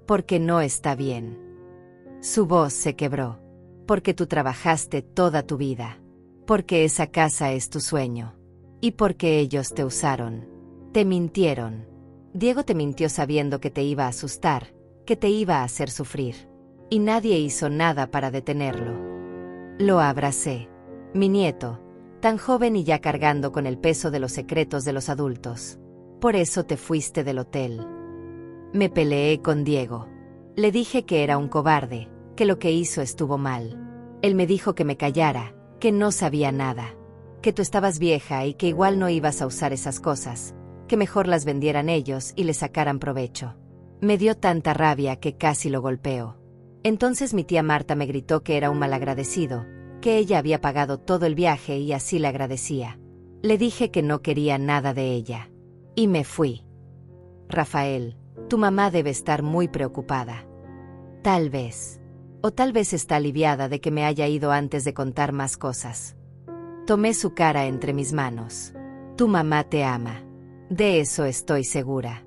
Porque no está bien. Su voz se quebró. Porque tú trabajaste toda tu vida. Porque esa casa es tu sueño. Y porque ellos te usaron. Te mintieron. Diego te mintió sabiendo que te iba a asustar, que te iba a hacer sufrir. Y nadie hizo nada para detenerlo. Lo abracé. Mi nieto, tan joven y ya cargando con el peso de los secretos de los adultos. Por eso te fuiste del hotel. Me peleé con Diego. Le dije que era un cobarde, que lo que hizo estuvo mal. Él me dijo que me callara, que no sabía nada, que tú estabas vieja y que igual no ibas a usar esas cosas, que mejor las vendieran ellos y le sacaran provecho. Me dio tanta rabia que casi lo golpeó. Entonces mi tía Marta me gritó que era un malagradecido, que ella había pagado todo el viaje y así le agradecía. Le dije que no quería nada de ella. Y me fui. Rafael, tu mamá debe estar muy preocupada. Tal vez. O tal vez está aliviada de que me haya ido antes de contar más cosas. Tomé su cara entre mis manos. Tu mamá te ama. De eso estoy segura.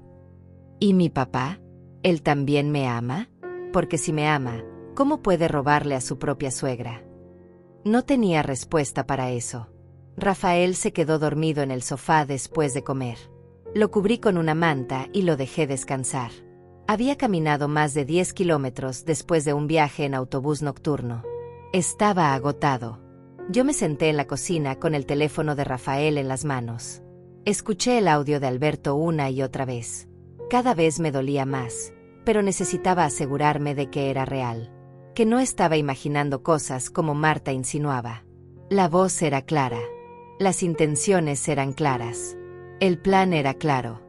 ¿Y mi papá? ¿Él también me ama? Porque si me ama, ¿cómo puede robarle a su propia suegra? No tenía respuesta para eso. Rafael se quedó dormido en el sofá después de comer. Lo cubrí con una manta y lo dejé descansar. Había caminado más de 10 kilómetros después de un viaje en autobús nocturno. Estaba agotado. Yo me senté en la cocina con el teléfono de Rafael en las manos. Escuché el audio de Alberto una y otra vez. Cada vez me dolía más, pero necesitaba asegurarme de que era real. Que no estaba imaginando cosas como Marta insinuaba. La voz era clara. Las intenciones eran claras. El plan era claro.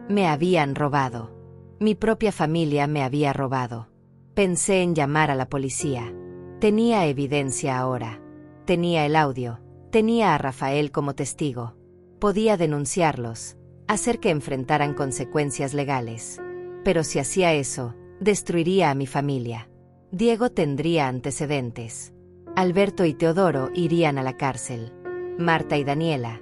Me habían robado. Mi propia familia me había robado. Pensé en llamar a la policía. Tenía evidencia ahora. Tenía el audio. Tenía a Rafael como testigo. Podía denunciarlos, hacer que enfrentaran consecuencias legales. Pero si hacía eso, destruiría a mi familia. Diego tendría antecedentes. Alberto y Teodoro irían a la cárcel. Marta y Daniela,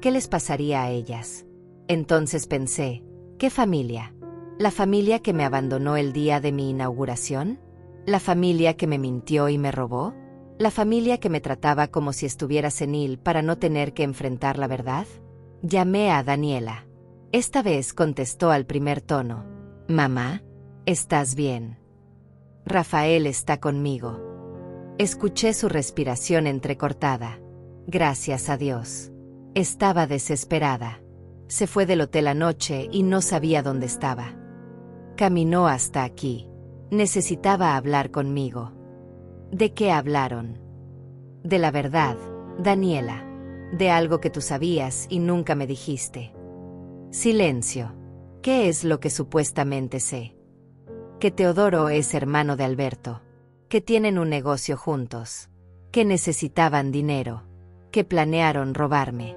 ¿qué les pasaría a ellas? Entonces pensé, ¿qué familia? ¿La familia que me abandonó el día de mi inauguración? ¿La familia que me mintió y me robó? ¿La familia que me trataba como si estuviera senil para no tener que enfrentar la verdad? Llamé a Daniela. Esta vez contestó al primer tono. Mamá, ¿estás bien? Rafael está conmigo. Escuché su respiración entrecortada. Gracias a Dios. Estaba desesperada. Se fue del hotel anoche y no sabía dónde estaba. Caminó hasta aquí. Necesitaba hablar conmigo. ¿De qué hablaron? De la verdad, Daniela. De algo que tú sabías y nunca me dijiste. Silencio. ¿Qué es lo que supuestamente sé? Que Teodoro es hermano de Alberto. Que tienen un negocio juntos. Que necesitaban dinero. Que planearon robarme.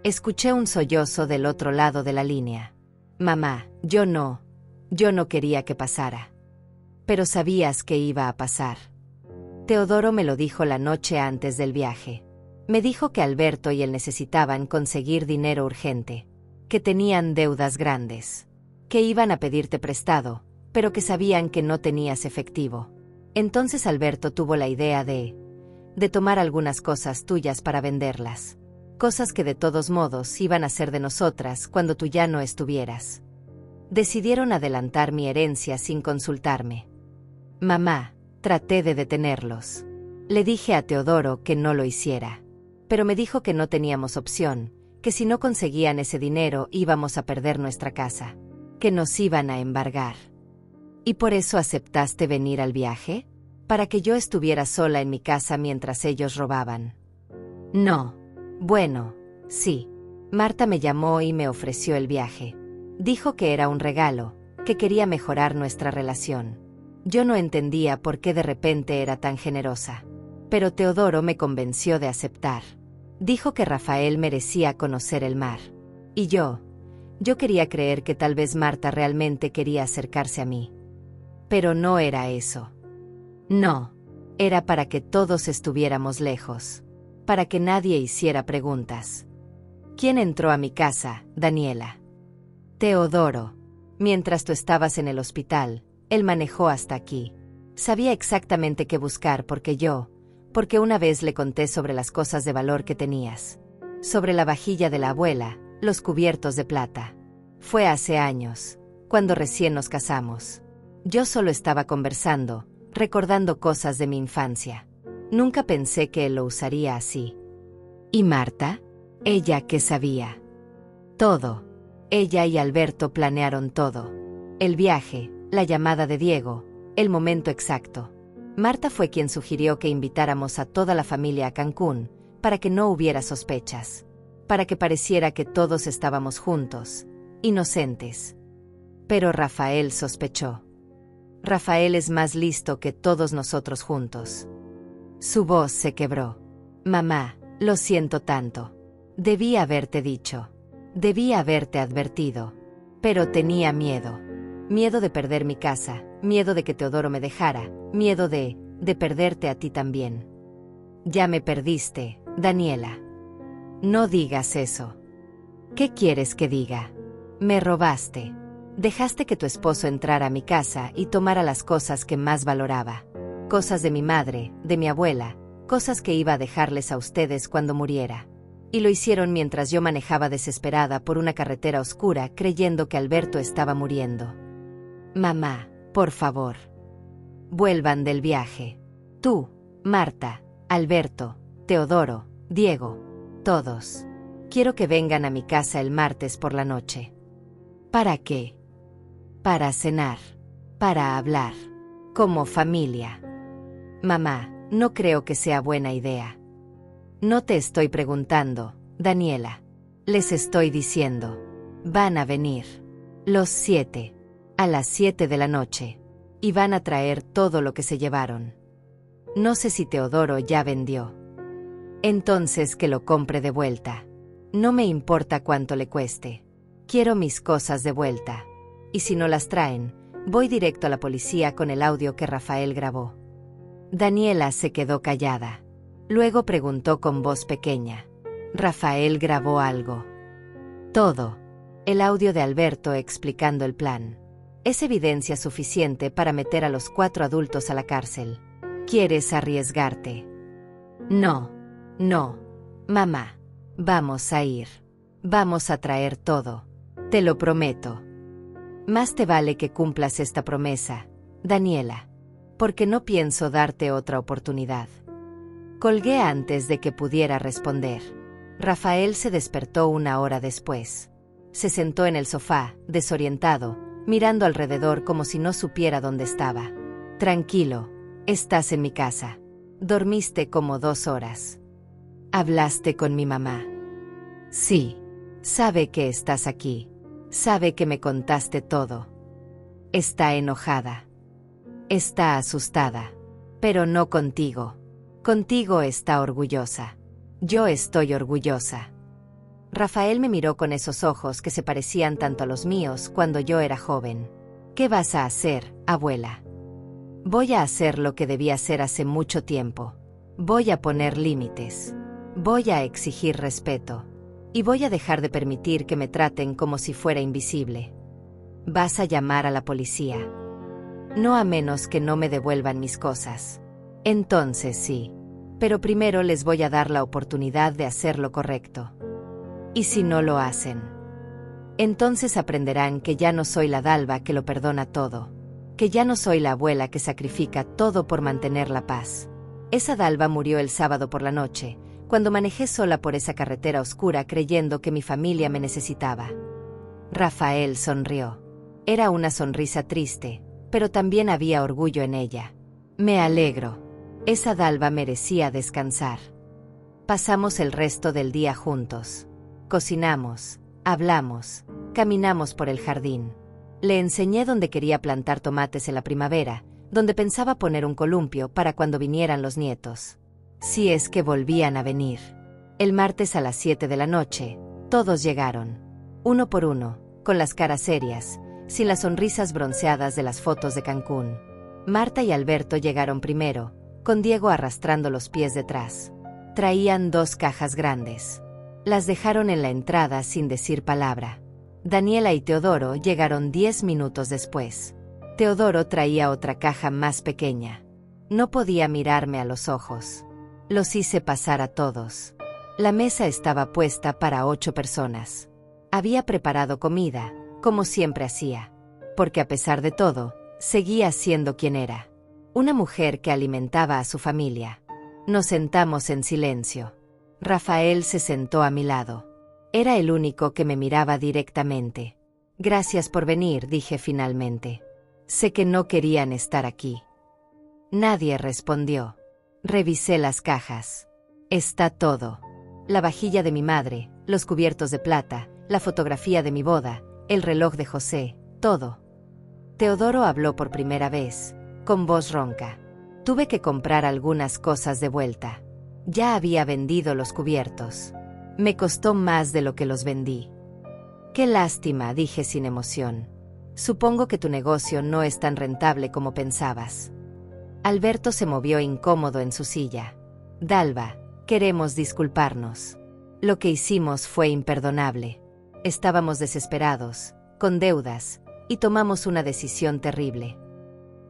Escuché un sollozo del otro lado de la línea. Mamá, yo no quería que pasara. Pero sabías que iba a pasar. Teodoro me lo dijo la noche antes del viaje. Me dijo que Alberto y él necesitaban conseguir dinero urgente. Que tenían deudas grandes. Que iban a pedirte prestado, pero que sabían que no tenías efectivo. Entonces Alberto tuvo la idea de tomar algunas cosas tuyas para venderlas. Cosas que de todos modos iban a ser de nosotras cuando tú ya no estuvieras. Decidieron adelantar mi herencia sin consultarme. Mamá, traté de detenerlos. Le dije a Teodoro que no lo hiciera. Pero me dijo que no teníamos opción, que si no conseguían ese dinero íbamos a perder nuestra casa. Que nos iban a embargar. ¿Y por eso aceptaste venir al viaje? ¿Para que yo estuviera sola en mi casa mientras ellos robaban? No. Bueno, sí. Marta me llamó y me ofreció el viaje. Dijo que era un regalo, que quería mejorar nuestra relación. Yo no entendía por qué de repente era tan generosa. Pero Teodoro me convenció de aceptar. Dijo que Rafael merecía conocer el mar. Y yo quería creer que tal vez Marta realmente quería acercarse a mí. Pero no era eso. No, era para que todos estuviéramos lejos. Para que nadie hiciera preguntas. ¿Quién entró a mi casa, Daniela? Teodoro. Mientras tú estabas en el hospital, él manejó hasta aquí. Sabía exactamente qué buscar porque una vez le conté sobre las cosas de valor que tenías. Sobre la vajilla de la abuela, los cubiertos de plata. Fue hace años, cuando recién nos casamos. Yo solo estaba conversando, recordando cosas de mi infancia. Nunca pensé que él lo usaría así. ¿Y Marta? ¿Ella qué sabía? Todo. Ella y Alberto planearon todo. El viaje, la llamada de Diego, el momento exacto. Marta fue quien sugirió que invitáramos a toda la familia a Cancún, para que no hubiera sospechas. Para que pareciera que todos estábamos juntos, inocentes. Pero Rafael sospechó. Rafael es más listo que todos nosotros juntos. Su voz se quebró. Mamá, lo siento tanto. Debí haberte dicho. Debí haberte advertido. Pero tenía miedo. Miedo de perder mi casa, miedo de que Teodoro me dejara, miedo de perderte a ti también. Ya me perdiste, Daniela. No digas eso. ¿Qué quieres que diga? Me robaste. Dejaste que tu esposo entrara a mi casa y tomara las cosas que más valoraba. Cosas de mi madre, de mi abuela, cosas que iba a dejarles a ustedes cuando muriera. Y lo hicieron mientras yo manejaba desesperada por una carretera oscura creyendo que Alberto estaba muriendo. Mamá, por favor. Vuelvan del viaje. Tú, Marta, Alberto, Teodoro, Diego, todos. Quiero que vengan a mi casa el martes por la noche. ¿Para qué? Para cenar. Para hablar. Como familia. Mamá, no creo que sea buena idea. No te estoy preguntando, Daniela. Les estoy diciendo. Van a venir. Los 7. A las 7 de la noche. Y van a traer todo lo que se llevaron. No sé si Teodoro ya vendió. Entonces que lo compre de vuelta. No me importa cuánto le cueste. Quiero mis cosas de vuelta. Y si no las traen, voy directo a la policía con el audio que Rafael grabó. Daniela se quedó callada. Luego preguntó con voz pequeña. ¿Rafael grabó algo? Todo. El audio de Alberto explicando el plan. Es evidencia suficiente para meter a los 4 adultos a la cárcel. ¿Quieres arriesgarte? No. No. Mamá. Vamos a ir. Vamos a traer todo. Te lo prometo. Más te vale que cumplas esta promesa, Daniela. Porque no pienso darte otra oportunidad. Colgué antes de que pudiera responder. Rafael se despertó 1 hora después. Se sentó en el sofá, desorientado, mirando alrededor como si no supiera dónde estaba. Tranquilo, estás en mi casa. Dormiste como 2 horas. ¿Hablaste con mi mamá? Sí. Sabe que estás aquí. Sabe que me contaste todo. Está enojada. Está asustada. Pero no contigo. Contigo está orgullosa. Yo estoy orgullosa. Rafael me miró con esos ojos que se parecían tanto a los míos cuando yo era joven. ¿Qué vas a hacer, abuela? Voy a hacer lo que debí hacer hace mucho tiempo. Voy a poner límites. Voy a exigir respeto. Y voy a dejar de permitir que me traten como si fuera invisible. Vas a llamar a la policía. No a menos que no me devuelvan mis cosas. Entonces sí. Pero primero les voy a dar la oportunidad de hacer lo correcto. ¿Y si no lo hacen? Entonces aprenderán que ya no soy la Dalva que lo perdona todo. Que ya no soy la abuela que sacrifica todo por mantener la paz. Esa Dalva murió el sábado por la noche, cuando manejé sola por esa carretera oscura creyendo que mi familia me necesitaba. Rafael sonrió. Era una sonrisa triste, pero también había orgullo en ella. Me alegro. Esa Dalva merecía descansar. Pasamos el resto del día juntos. Cocinamos, hablamos, caminamos por el jardín. Le enseñé dónde quería plantar tomates en la primavera, donde pensaba poner un columpio para cuando vinieran los nietos. Si es que volvían a venir. El martes a las 7 de la noche, todos llegaron. Uno por uno, con las caras serias, sin las sonrisas bronceadas de las fotos de Cancún. Marta y Alberto llegaron primero, con Diego arrastrando los pies detrás. Traían 2 cajas grandes. Las dejaron en la entrada sin decir palabra. Daniela y Teodoro llegaron 10 minutos después. Teodoro traía otra caja más pequeña. No podía mirarme a los ojos. Los hice pasar a todos. La mesa estaba puesta para 8 personas. Había preparado comida, como siempre hacía. Porque a pesar de todo, seguía siendo quien era. Una mujer que alimentaba a su familia. Nos sentamos en silencio. Rafael se sentó a mi lado. Era el único que me miraba directamente. Gracias por venir, dije finalmente. Sé que no querían estar aquí. Nadie respondió. Revisé las cajas. Está todo. La vajilla de mi madre, los cubiertos de plata, la fotografía de mi boda, el reloj de José, todo. Teodoro habló por primera vez, con voz ronca. Tuve que comprar algunas cosas de vuelta. Ya había vendido los cubiertos. Me costó más de lo que los vendí. Qué lástima, dije sin emoción. Supongo que tu negocio no es tan rentable como pensabas. Alberto se movió incómodo en su silla. Dalva, queremos disculparnos. Lo que hicimos fue imperdonable. Estábamos desesperados, con deudas, y tomamos una decisión terrible.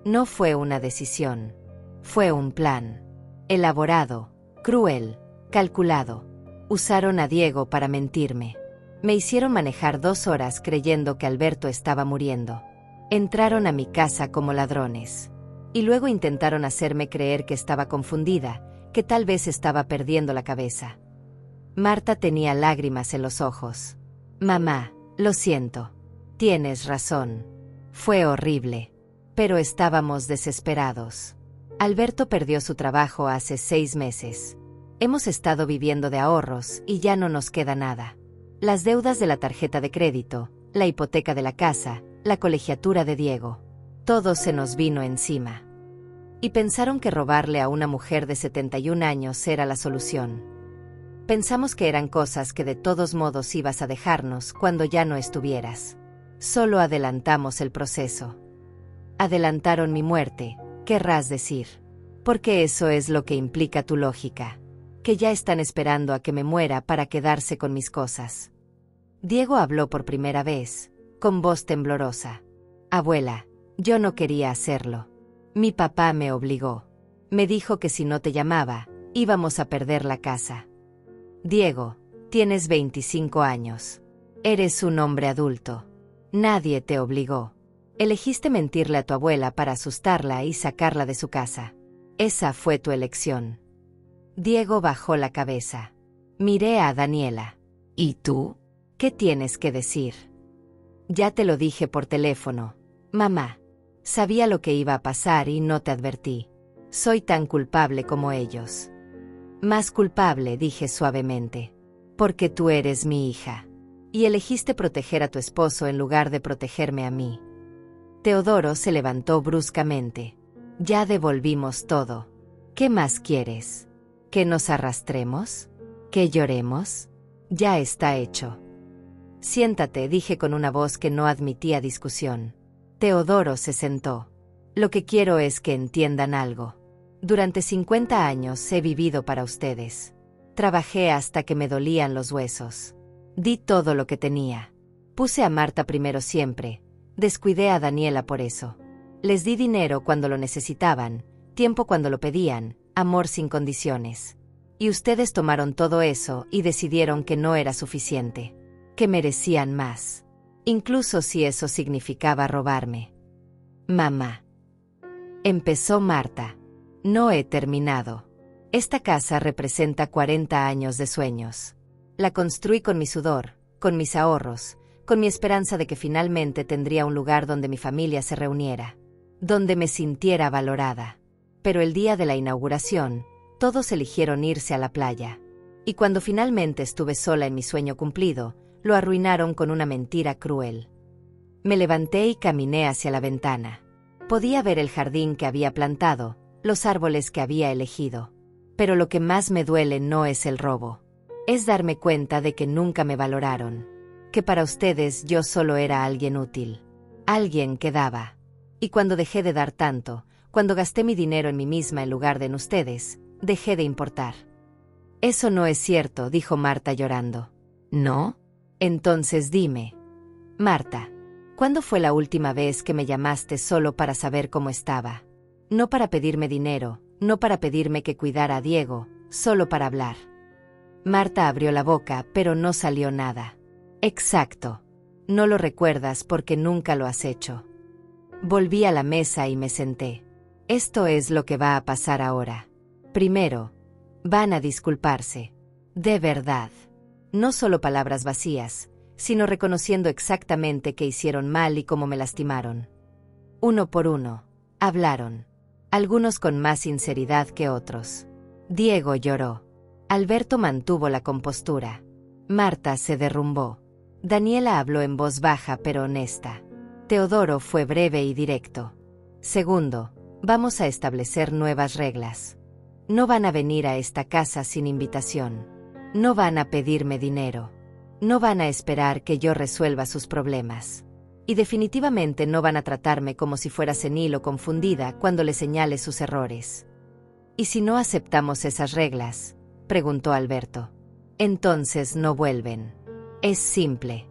No fue una decisión. Fue un plan. Elaborado, cruel, calculado. Usaron a Diego para mentirme. Me hicieron manejar 2 horas creyendo que Alberto estaba muriendo. Entraron a mi casa como ladrones. Y luego intentaron hacerme creer que estaba confundida, que tal vez estaba perdiendo la cabeza. Marta tenía lágrimas en los ojos. Mamá, lo siento. Tienes razón. Fue horrible. Pero estábamos desesperados. Alberto perdió su trabajo hace 6 meses. Hemos estado viviendo de ahorros y ya no nos queda nada. Las deudas de la tarjeta de crédito, la hipoteca de la casa, la colegiatura de Diego. Todo se nos vino encima. Y pensaron que robarle a una mujer de 71 años era la solución. Pensamos que eran cosas que de todos modos ibas a dejarnos cuando ya no estuvieras. Solo adelantamos el proceso. Adelantaron mi muerte, querrás decir. Porque eso es lo que implica tu lógica. Que ya están esperando a que me muera para quedarse con mis cosas. Diego habló por primera vez, con voz temblorosa. Abuela, yo no quería hacerlo. Mi papá me obligó. Me dijo que si no te llamaba, íbamos a perder la casa. Diego, tienes 25 años. Eres un hombre adulto. Nadie te obligó. Elegiste mentirle a tu abuela para asustarla y sacarla de su casa. Esa fue tu elección. Diego bajó la cabeza. Miré a Daniela. ¿Y tú? ¿Qué tienes que decir? Ya te lo dije por teléfono. Mamá. Sabía lo que iba a pasar y no te advertí. Soy tan culpable como ellos. Más culpable, dije suavemente. Porque tú eres mi hija. Y elegiste proteger a tu esposo en lugar de protegerme a mí. Teodoro se levantó bruscamente. Ya devolvimos todo. ¿Qué más quieres? ¿Que nos arrastremos? ¿Que lloremos? Ya está hecho. Siéntate, dije con una voz que no admitía discusión. Teodoro se sentó. Lo que quiero es que entiendan algo. Durante 50 años he vivido para ustedes. Trabajé hasta que me dolían los huesos. Di todo lo que tenía. Puse a Marta primero siempre. Descuidé a Daniela por eso. Les di dinero cuando lo necesitaban, tiempo cuando lo pedían, amor sin condiciones. Y ustedes tomaron todo eso y decidieron que no era suficiente, que merecían más, incluso si eso significaba robarme. Mamá. Empezó Marta. No he terminado. Esta casa representa 40 años de sueños. La construí con mi sudor, con mis ahorros, con mi esperanza de que finalmente tendría un lugar donde mi familia se reuniera, donde me sintiera valorada. Pero el día de la inauguración, todos eligieron irse a la playa. Y cuando finalmente estuve sola en mi sueño cumplido, lo arruinaron con una mentira cruel. Me levanté y caminé hacia la ventana. Podía ver el jardín que había plantado, los árboles que había elegido. Pero lo que más me duele no es el robo. Es darme cuenta de que nunca me valoraron. Que para ustedes yo solo era alguien útil. Alguien que daba. Y cuando dejé de dar tanto, cuando gasté mi dinero en mí misma en lugar de en ustedes, dejé de importar. Eso no es cierto, dijo Marta llorando. ¿No? Entonces dime. Marta, ¿cuándo fue la última vez que me llamaste solo para saber cómo estaba? No para pedirme dinero, no para pedirme que cuidara a Diego, solo para hablar. Marta abrió la boca, pero no salió nada. Exacto. No lo recuerdas porque nunca lo has hecho. Volví a la mesa y me senté. Esto es lo que va a pasar ahora. Primero, van a disculparse. De verdad. No solo palabras vacías, sino reconociendo exactamente qué hicieron mal y cómo me lastimaron. Uno por uno, hablaron. Algunos con más sinceridad que otros. Diego lloró. Alberto mantuvo la compostura. Marta se derrumbó. Daniela habló en voz baja pero honesta. Teodoro fue breve y directo. Segundo, vamos a establecer nuevas reglas. No van a venir a esta casa sin invitación. No van a pedirme dinero. No van a esperar que yo resuelva sus problemas. Y definitivamente no van a tratarme como si fuera senil o confundida cuando le señale sus errores. ¿Y si no aceptamos esas reglas?, preguntó Alberto. Entonces no vuelven. Es simple.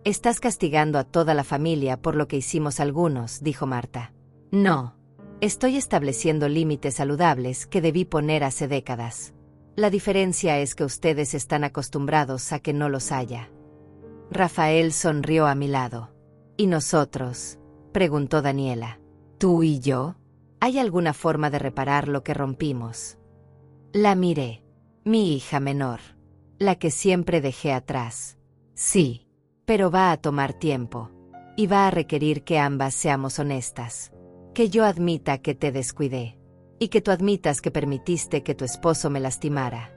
Estás castigando a toda la familia por lo que hicimos algunos, dijo Marta. No. Estoy estableciendo límites saludables que debí poner hace décadas. La diferencia es que ustedes están acostumbrados a que no los haya. Rafael sonrió a mi lado. ¿Y nosotros?, preguntó Daniela. ¿Tú y yo? ¿Hay alguna forma de reparar lo que rompimos? La miré. Mi hija menor. La que siempre dejé atrás. Sí. Pero va a tomar tiempo. Y va a requerir que ambas seamos honestas. Que yo admita que te descuidé. Y que tú admitas que permitiste que tu esposo me lastimara.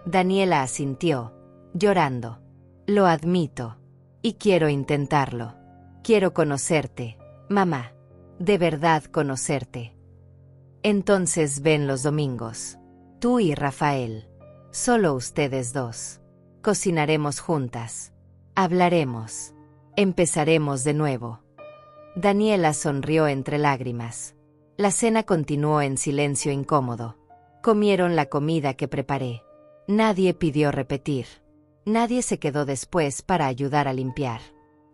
Daniela asintió, llorando. Lo admito. Y quiero intentarlo. Quiero conocerte, mamá. De verdad conocerte. Entonces ven los domingos. Tú y Rafael. Solo ustedes dos. Cocinaremos juntas. Hablaremos. Empezaremos de nuevo. Daniela sonrió entre lágrimas. La cena continuó en silencio incómodo. Comieron la comida que preparé. Nadie pidió repetir. Nadie se quedó después para ayudar a limpiar.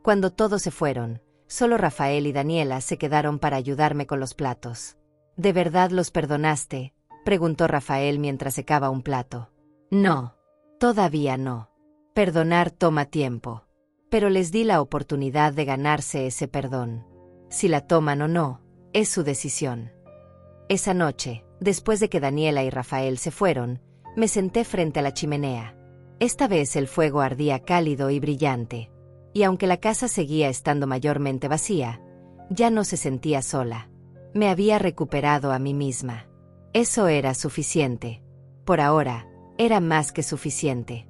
Cuando todos se fueron, solo Rafael y Daniela se quedaron para ayudarme con los platos. ¿De verdad los perdonaste?, preguntó Rafael mientras secaba un plato. No. Todavía no. Perdonar toma tiempo. Pero les di la oportunidad de ganarse ese perdón. Si la toman o no, es su decisión. Esa noche, después de que Daniela y Rafael se fueron, me senté frente a la chimenea. Esta vez el fuego ardía cálido y brillante. Y aunque la casa seguía estando mayormente vacía, ya no se sentía sola. Me había recuperado a mí misma. Eso era suficiente. Por ahora, era más que suficiente.